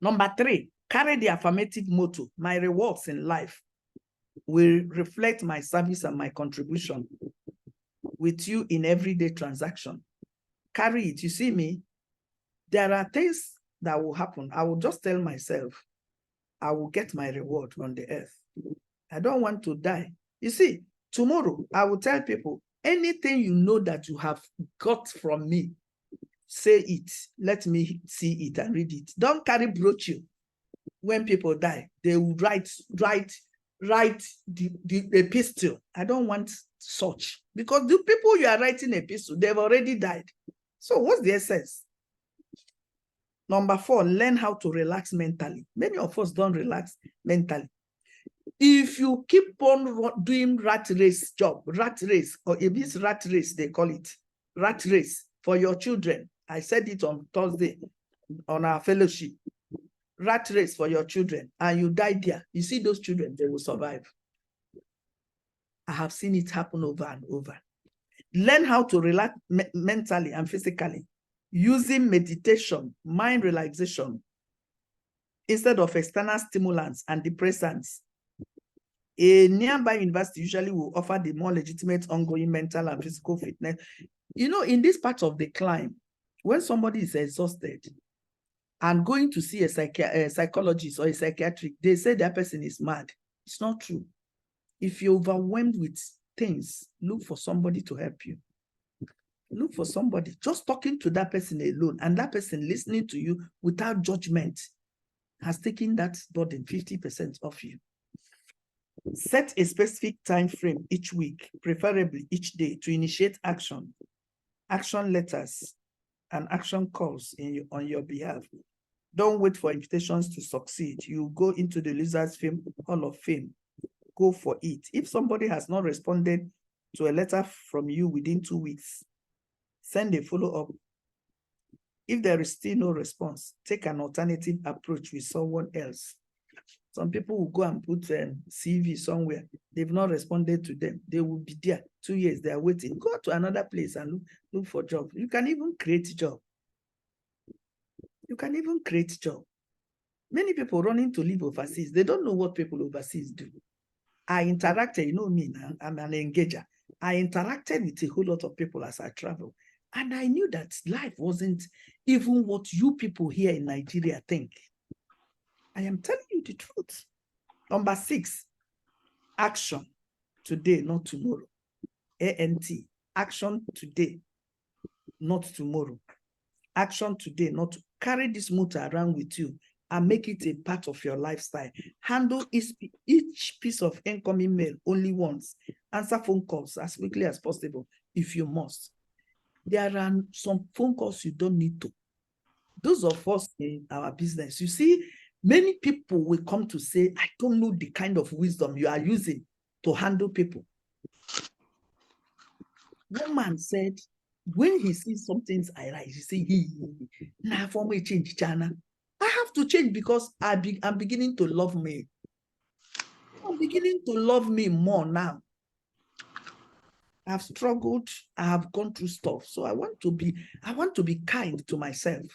Number three, carry the affirmative motto. My rewards in life will reflect my service and my contribution with you in everyday transaction. Carry it. You see me, there are things that will happen. I will just tell myself, I will get my reward on the earth. I don't want to die. You see, tomorrow I will tell people, anything you know that you have got from me, say it. Let me see it and read it. Don't carry brochure. When people die, they will write the epistle. I don't want such, because the people you are writing epistle, they've already died. So what's the essence? Number 4, learn how to relax mentally. Many of us don't relax mentally. If you keep on doing rat race job, rat race, or if it's rat race, they call it rat race for your children. I said it on Thursday on our fellowship. Rat race for your children, and you die there. You see those children, they will survive. I have seen it happen over and over. Learn how to relax mentally and physically using meditation, mind relaxation, instead of external stimulants and depressants. A nearby university usually will offer the more legitimate ongoing mental and physical fitness. You know, in this part of the climb, when somebody is exhausted and going to see a psychologist or a psychiatric, they say that person is mad. It's not true. If you're overwhelmed with things, look for somebody to help you. Look for somebody. Just talking to that person alone and that person listening to you without judgment has taken that burden 50% off you. Set a specific time frame each week, preferably each day, to initiate action letters, and action calls on your behalf. Don't wait for invitations to succeed. You go into the Lizards Film Hall of Fame. Go for it. If somebody has not responded to a letter from you within 2 weeks, send a follow-up. If there is still no response, take an alternative approach with someone else. Some people will go and put CV somewhere. They've not responded to them. They will be there 2 years. They are waiting. Go to another place and look for job. You can even create a job. You can even create a job. Many people running to live overseas, they don't know what people overseas do. I interacted, you know me now, I'm an engager. I interacted with a whole lot of people as I travel. And I knew that life wasn't even what you people here in Nigeria think. I am telling you the truth. Number 6, action today, not tomorrow. ANT, action today, not tomorrow. Action today, not to carry this motor around with you and make it a part of your lifestyle. Handle each piece of incoming mail only once. Answer phone calls as quickly as possible if you must. There are some phone calls you don't need to. Those of us in our business, you see, many people will come to say, I don't know the kind of wisdom you are using to handle people. One man said, when he sees something's I like, he say, nah, for me change China. I have to change because I'm beginning to love me. I'm beginning to love me more now. I've struggled. I have gone through stuff. So I want to be kind to myself.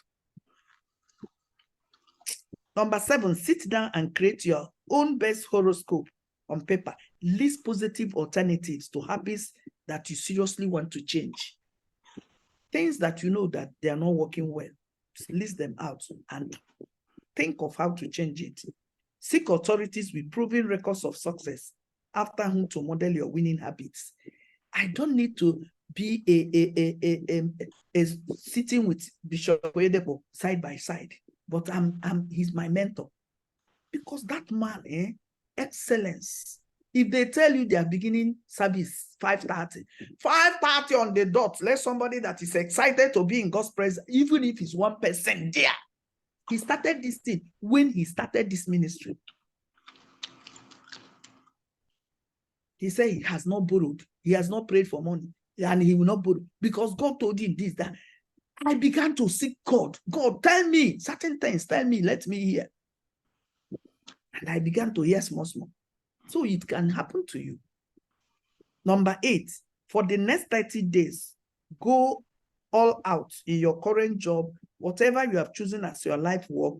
Number 7, sit down and create your own best horoscope on paper. List positive alternatives to habits that you seriously want to change. Things that you know that they are not working well. List them out and think of how to change it. Seek authorities with proven records of success after whom to model your winning habits. I don't need to be a sitting with Bishop Oyedepo side by side, but he's my mentor. Because that man, excellence. If they tell you they are beginning service 5:30 on the dot, let somebody that is excited to be in God's presence, even if it's 1% there. He started this thing when he started this ministry. He said he has not borrowed. He has not prayed for money. And he will not borrow. Because God told him this, that. I began to seek God. God, tell me certain things. Tell me, let me hear. And I began to hear small. So it can happen to you. Number 8, for the next 30 days, go all out in your current job, whatever you have chosen as your life work.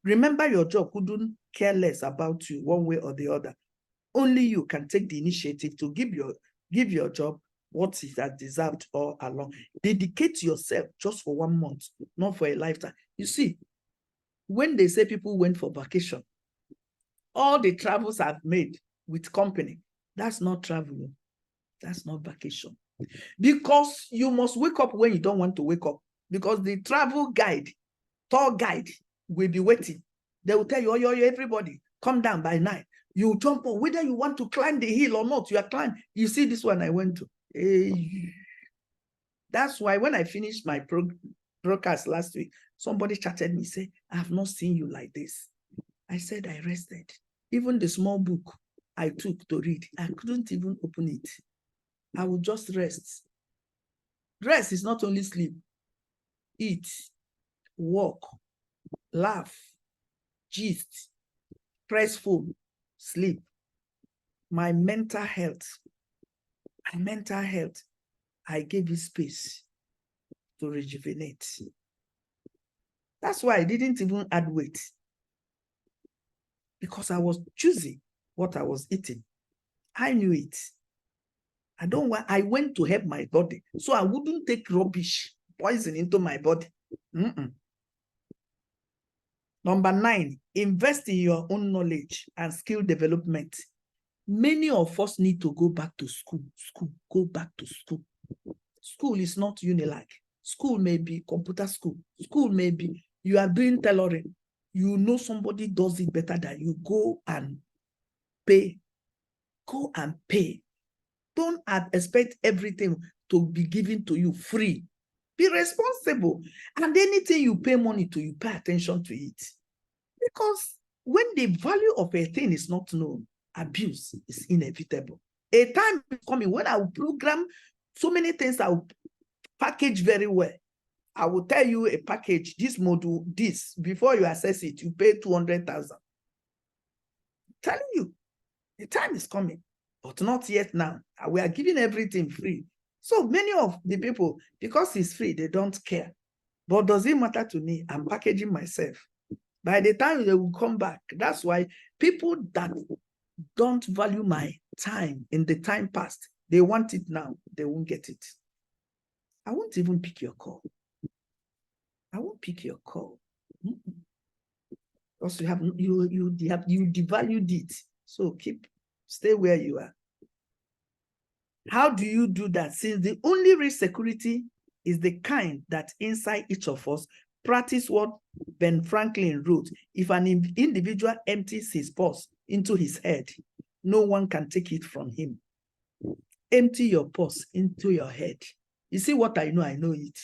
Remember, your job couldn't care less about you one way or the other. Only you can take the initiative to give your job what it has deserved all along. Dedicate yourself just for 1 month, not for a lifetime. You see, when they say people went for vacation, all the travels I've made with company, that's not traveling. That's not vacation. Because you must wake up when you don't want to wake up. Because the travel guide, tour guide will be waiting. They will tell you, oh, everybody, come down by 9. You jump on, whether you want to climb the hill or not, you are climbing. You see this one I went to. That's why when I finished my broadcast last week, somebody chatted me, say, I have not seen you like this. I said, I rested. Even the small book I took to read, I couldn't even open it. I would just rest. Rest is not only sleep. Eat, walk, laugh, gist, press phone, sleep. My mental health, I gave it space to rejuvenate. That's why I didn't even add weight. Because I was choosing what I was eating. I knew it. I went to help my body. So I wouldn't take rubbish, poison into my body. Number 9, invest in your own knowledge and skill development. Many of us need to go back to school. Go back to school. School is not Unilag. School may be computer school. School may be, you are doing tailoring. You know somebody does it better than you. Go and pay. Go and pay. Don't expect everything to be given to you free. Be responsible. And anything you pay money to, you pay attention to it. Because when the value of a thing is not known, abuse is inevitable. A time is coming when I will program so many things, I will package very well. I will tell you a package, this module, this, before you access it, you pay 200,000. Telling you, the time is coming, but not yet now. We are giving everything free. So many of the people, because it's free, they don't care. But does it matter to me? I'm packaging myself. By the time they will come back, that's why people that don't value my time in the time past, they want it now, they won't get it. I won't even pick your call. I won't pick your call. Because you devalued it. So stay where you are. How do you do that? Since the only real security is the kind that inside each of us practice what Ben Franklin wrote. If an individual empties his purse into his head, no one can take it from him. Empty your purse into your head. You see what I know it.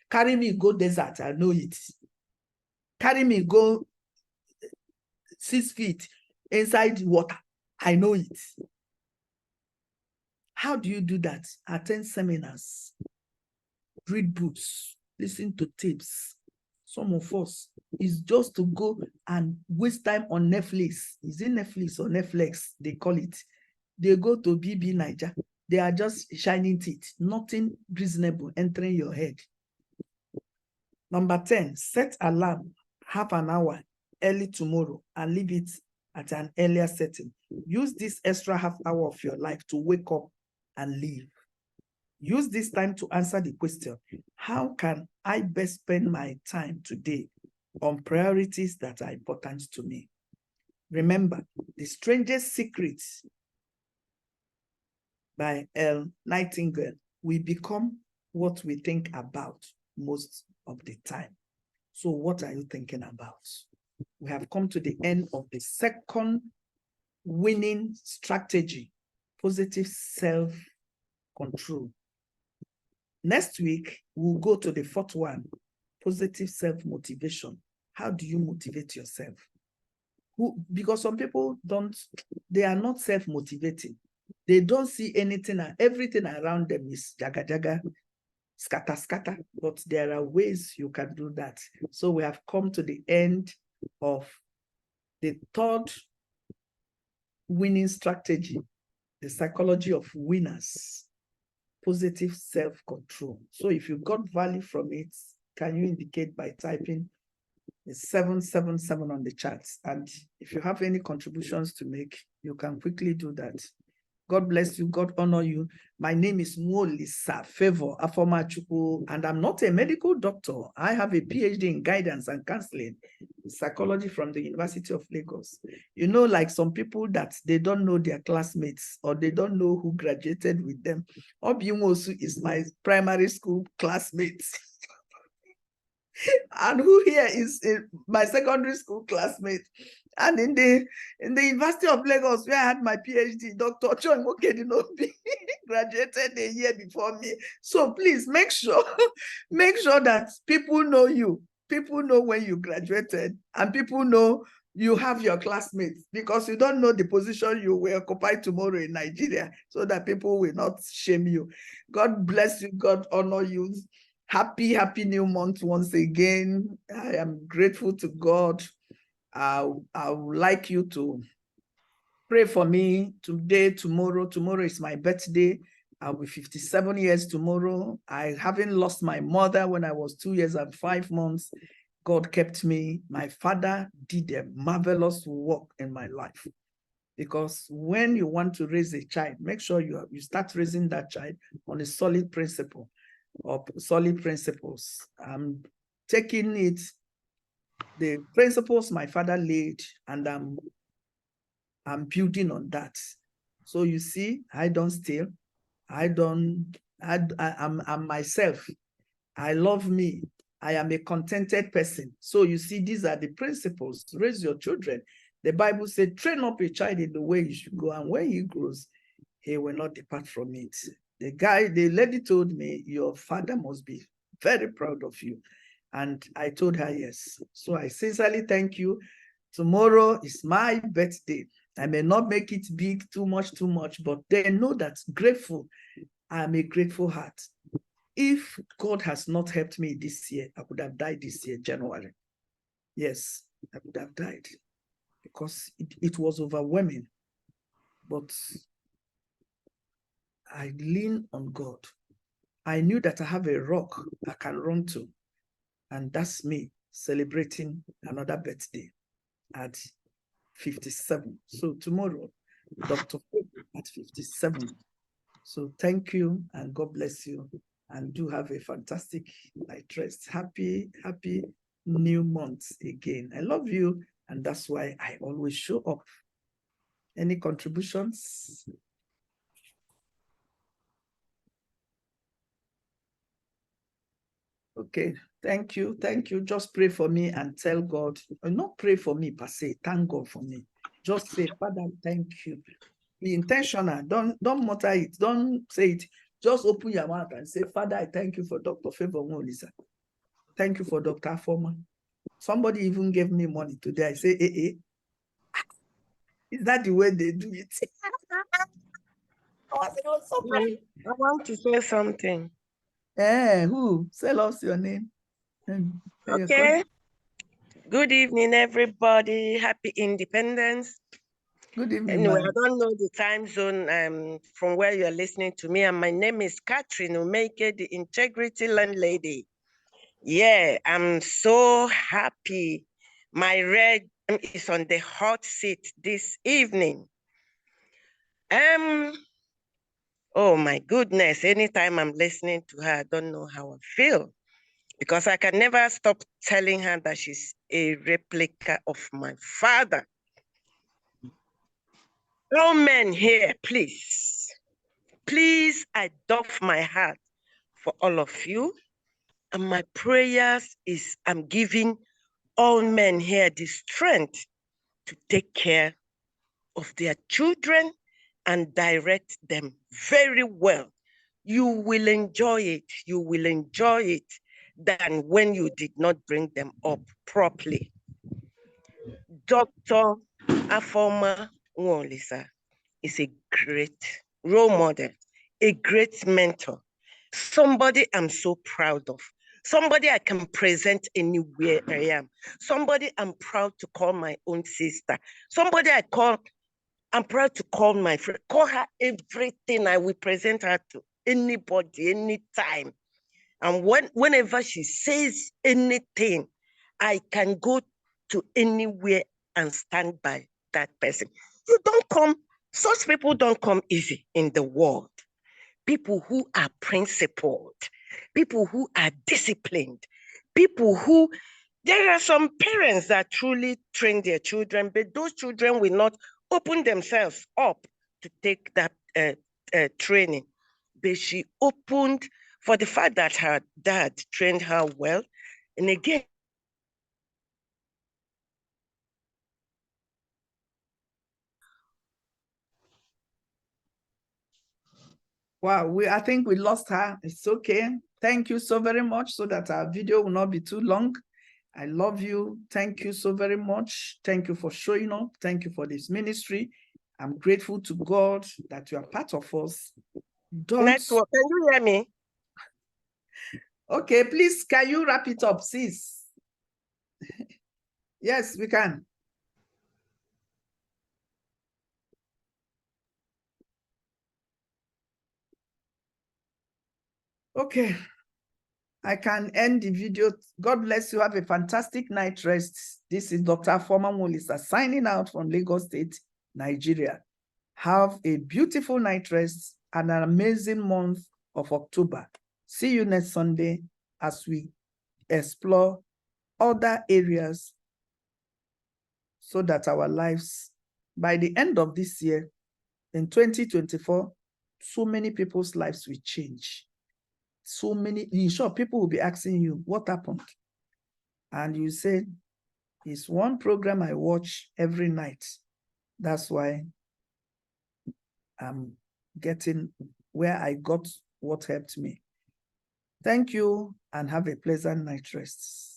Carry me go desert, I know it. Carry me go 6 feet inside water, I know it. How do you do that? Attend seminars, read books, listen to tapes. Some of us is just to go and waste time on Netflix. Is it Netflix or Netflix? They call it. They go to BB Niger. They are just shining teeth. Nothing reasonable entering your head. Number 10, set alarm half an hour early tomorrow and leave it at an earlier setting. Use this extra half hour of your life to wake up and live. Use this time to answer the question, how can I best spend my time today on priorities that are important to me? Remember, The Strangest Secrets by Elle Nightingale, we become what we think about most of the time. So what are you thinking about? We have come to the end of the second winning strategy, positive self-control. Next week, we'll go to the fourth one, positive self-motivation. How do you motivate yourself? Because some people they are not self-motivating. They don't see anything, everything around them is jaga jaga, scatter scatter, but there are ways you can do that. So we have come to the end of the third winning strategy, the psychology of winners, positive self-control. So if you got value from it, can you indicate by typing 777 on the chat? And if you have any contributions to make, you can quickly do that. God bless you. God honor you. My name is Dr.Favour Afoma, and I'm not a medical doctor. I have a PhD in guidance and counseling, psychology from the University of Lagos. You know, like some people that they don't know their classmates or they don't know who graduated with them. Obiumosu is my primary school classmate. And who here is my secondary school classmate. And in the University of Lagos, where I had my PhD, Dr. Chon Mokedinobi graduated a year before me. So please make sure that people know you. People know when you graduated, and people know you have your classmates, because you don't know the position you will occupy tomorrow in Nigeria, so that people will not shame you. God bless you. God honor you. Happy new month once again. I am grateful to God. I would like you to pray for me today, tomorrow. Tomorrow is my birthday. I'll be 57 years tomorrow. I haven't lost my mother when I was 2 years and 5 months. God kept me. My father did a marvelous work in my life. Because when you want to raise a child, make sure you start raising that child on a solid principle. Of solid principles. I'm taking it, the principles my father laid, and I'm building on that. So you see, I don't steal. I'm myself. I love me. I am a contented person. So you see, these are the principles. Raise your children. The Bible said, train up a child in the way you should go, and when he grows, he will not depart from it. The lady told me, your father must be very proud of you. And I told her yes. So I sincerely thank you. Tomorrow is my birthday. I may not make it big, too much, but they know that grateful. I'm a grateful heart. If God has not helped me this year, I would have died this year, January. Yes, I would have died, because it was overwhelming. But I lean on God. I knew that I have a rock I can run to, and that's me celebrating another birthday at 57. So tomorrow, Dr.Favour at 57. So thank you, and God bless you, and do have a fantastic night rest. Happy new month again. I love you, and that's why I always show up. Any contributions? Okay, thank you. Just pray for me and tell God, not pray for me per se, thank God for me. Just say, Father, thank you. Be intentional. Don't mutter it. Don't say it. Just open your mouth and say, Father, I thank you for Dr.Favour Nwolisa. Thank you for Dr. Afoma. Somebody even gave me money today. I say, eh. Is that the way they do it? I want to say something. Who? Tell us your name. Okay. Good evening, everybody. Happy Independence. Good evening. Anyway, I don't know the time zone from where you're listening to me. And my name is Catherine Umeke, the Integrity Landlady. Yeah, I'm so happy. My red is on the hot seat this evening. Oh my goodness, anytime I'm listening to her, I don't know how I feel, because I can never stop telling her that she's a replica of my father. All men here, please, I doff my heart for all of you. And my prayers is I'm giving all men here the strength to take care of their children and direct them very well. You will enjoy it. You will enjoy it than when you did not bring them up properly. Dr. Afoma Nwolisa is a great role model, a great mentor, somebody I'm so proud of, somebody I can present anywhere I am, somebody I'm proud to call my own sister, somebody I'm proud to call my friend, call her everything. I will present her to anybody, anytime. And whenever she says anything, I can go to anywhere and stand by that person. You don't come Such people don't come easy in the world. People who are principled, people who are disciplined, people who, there are some parents that truly train their children, but those children will not open themselves up to take that training. But she opened for the fact that her dad trained her well. And again, wow, I think we lost her. It's okay. Thank you so very much, so that our video will not be too long. I love you. Thank you so very much. Thank you for showing up. Thank you for this ministry. I'm grateful to God that you are part of us. network, can you hear me? Okay, please, can you wrap it up, sis? Yes, we can. Okay, I can end the video. God bless you. Have a fantastic night rest. This is Dr. Afoma signing out from Lagos State, Nigeria. Have a beautiful night rest and an amazing month of October. See you next Sunday as we explore other areas so that our lives, by the end of this year, in 2024, so many people's lives will change. So many, in short, people will be asking you, what happened? And you say, it's one program I watch every night. That's why I'm getting where I got what helped me. Thank you and have a pleasant night rest.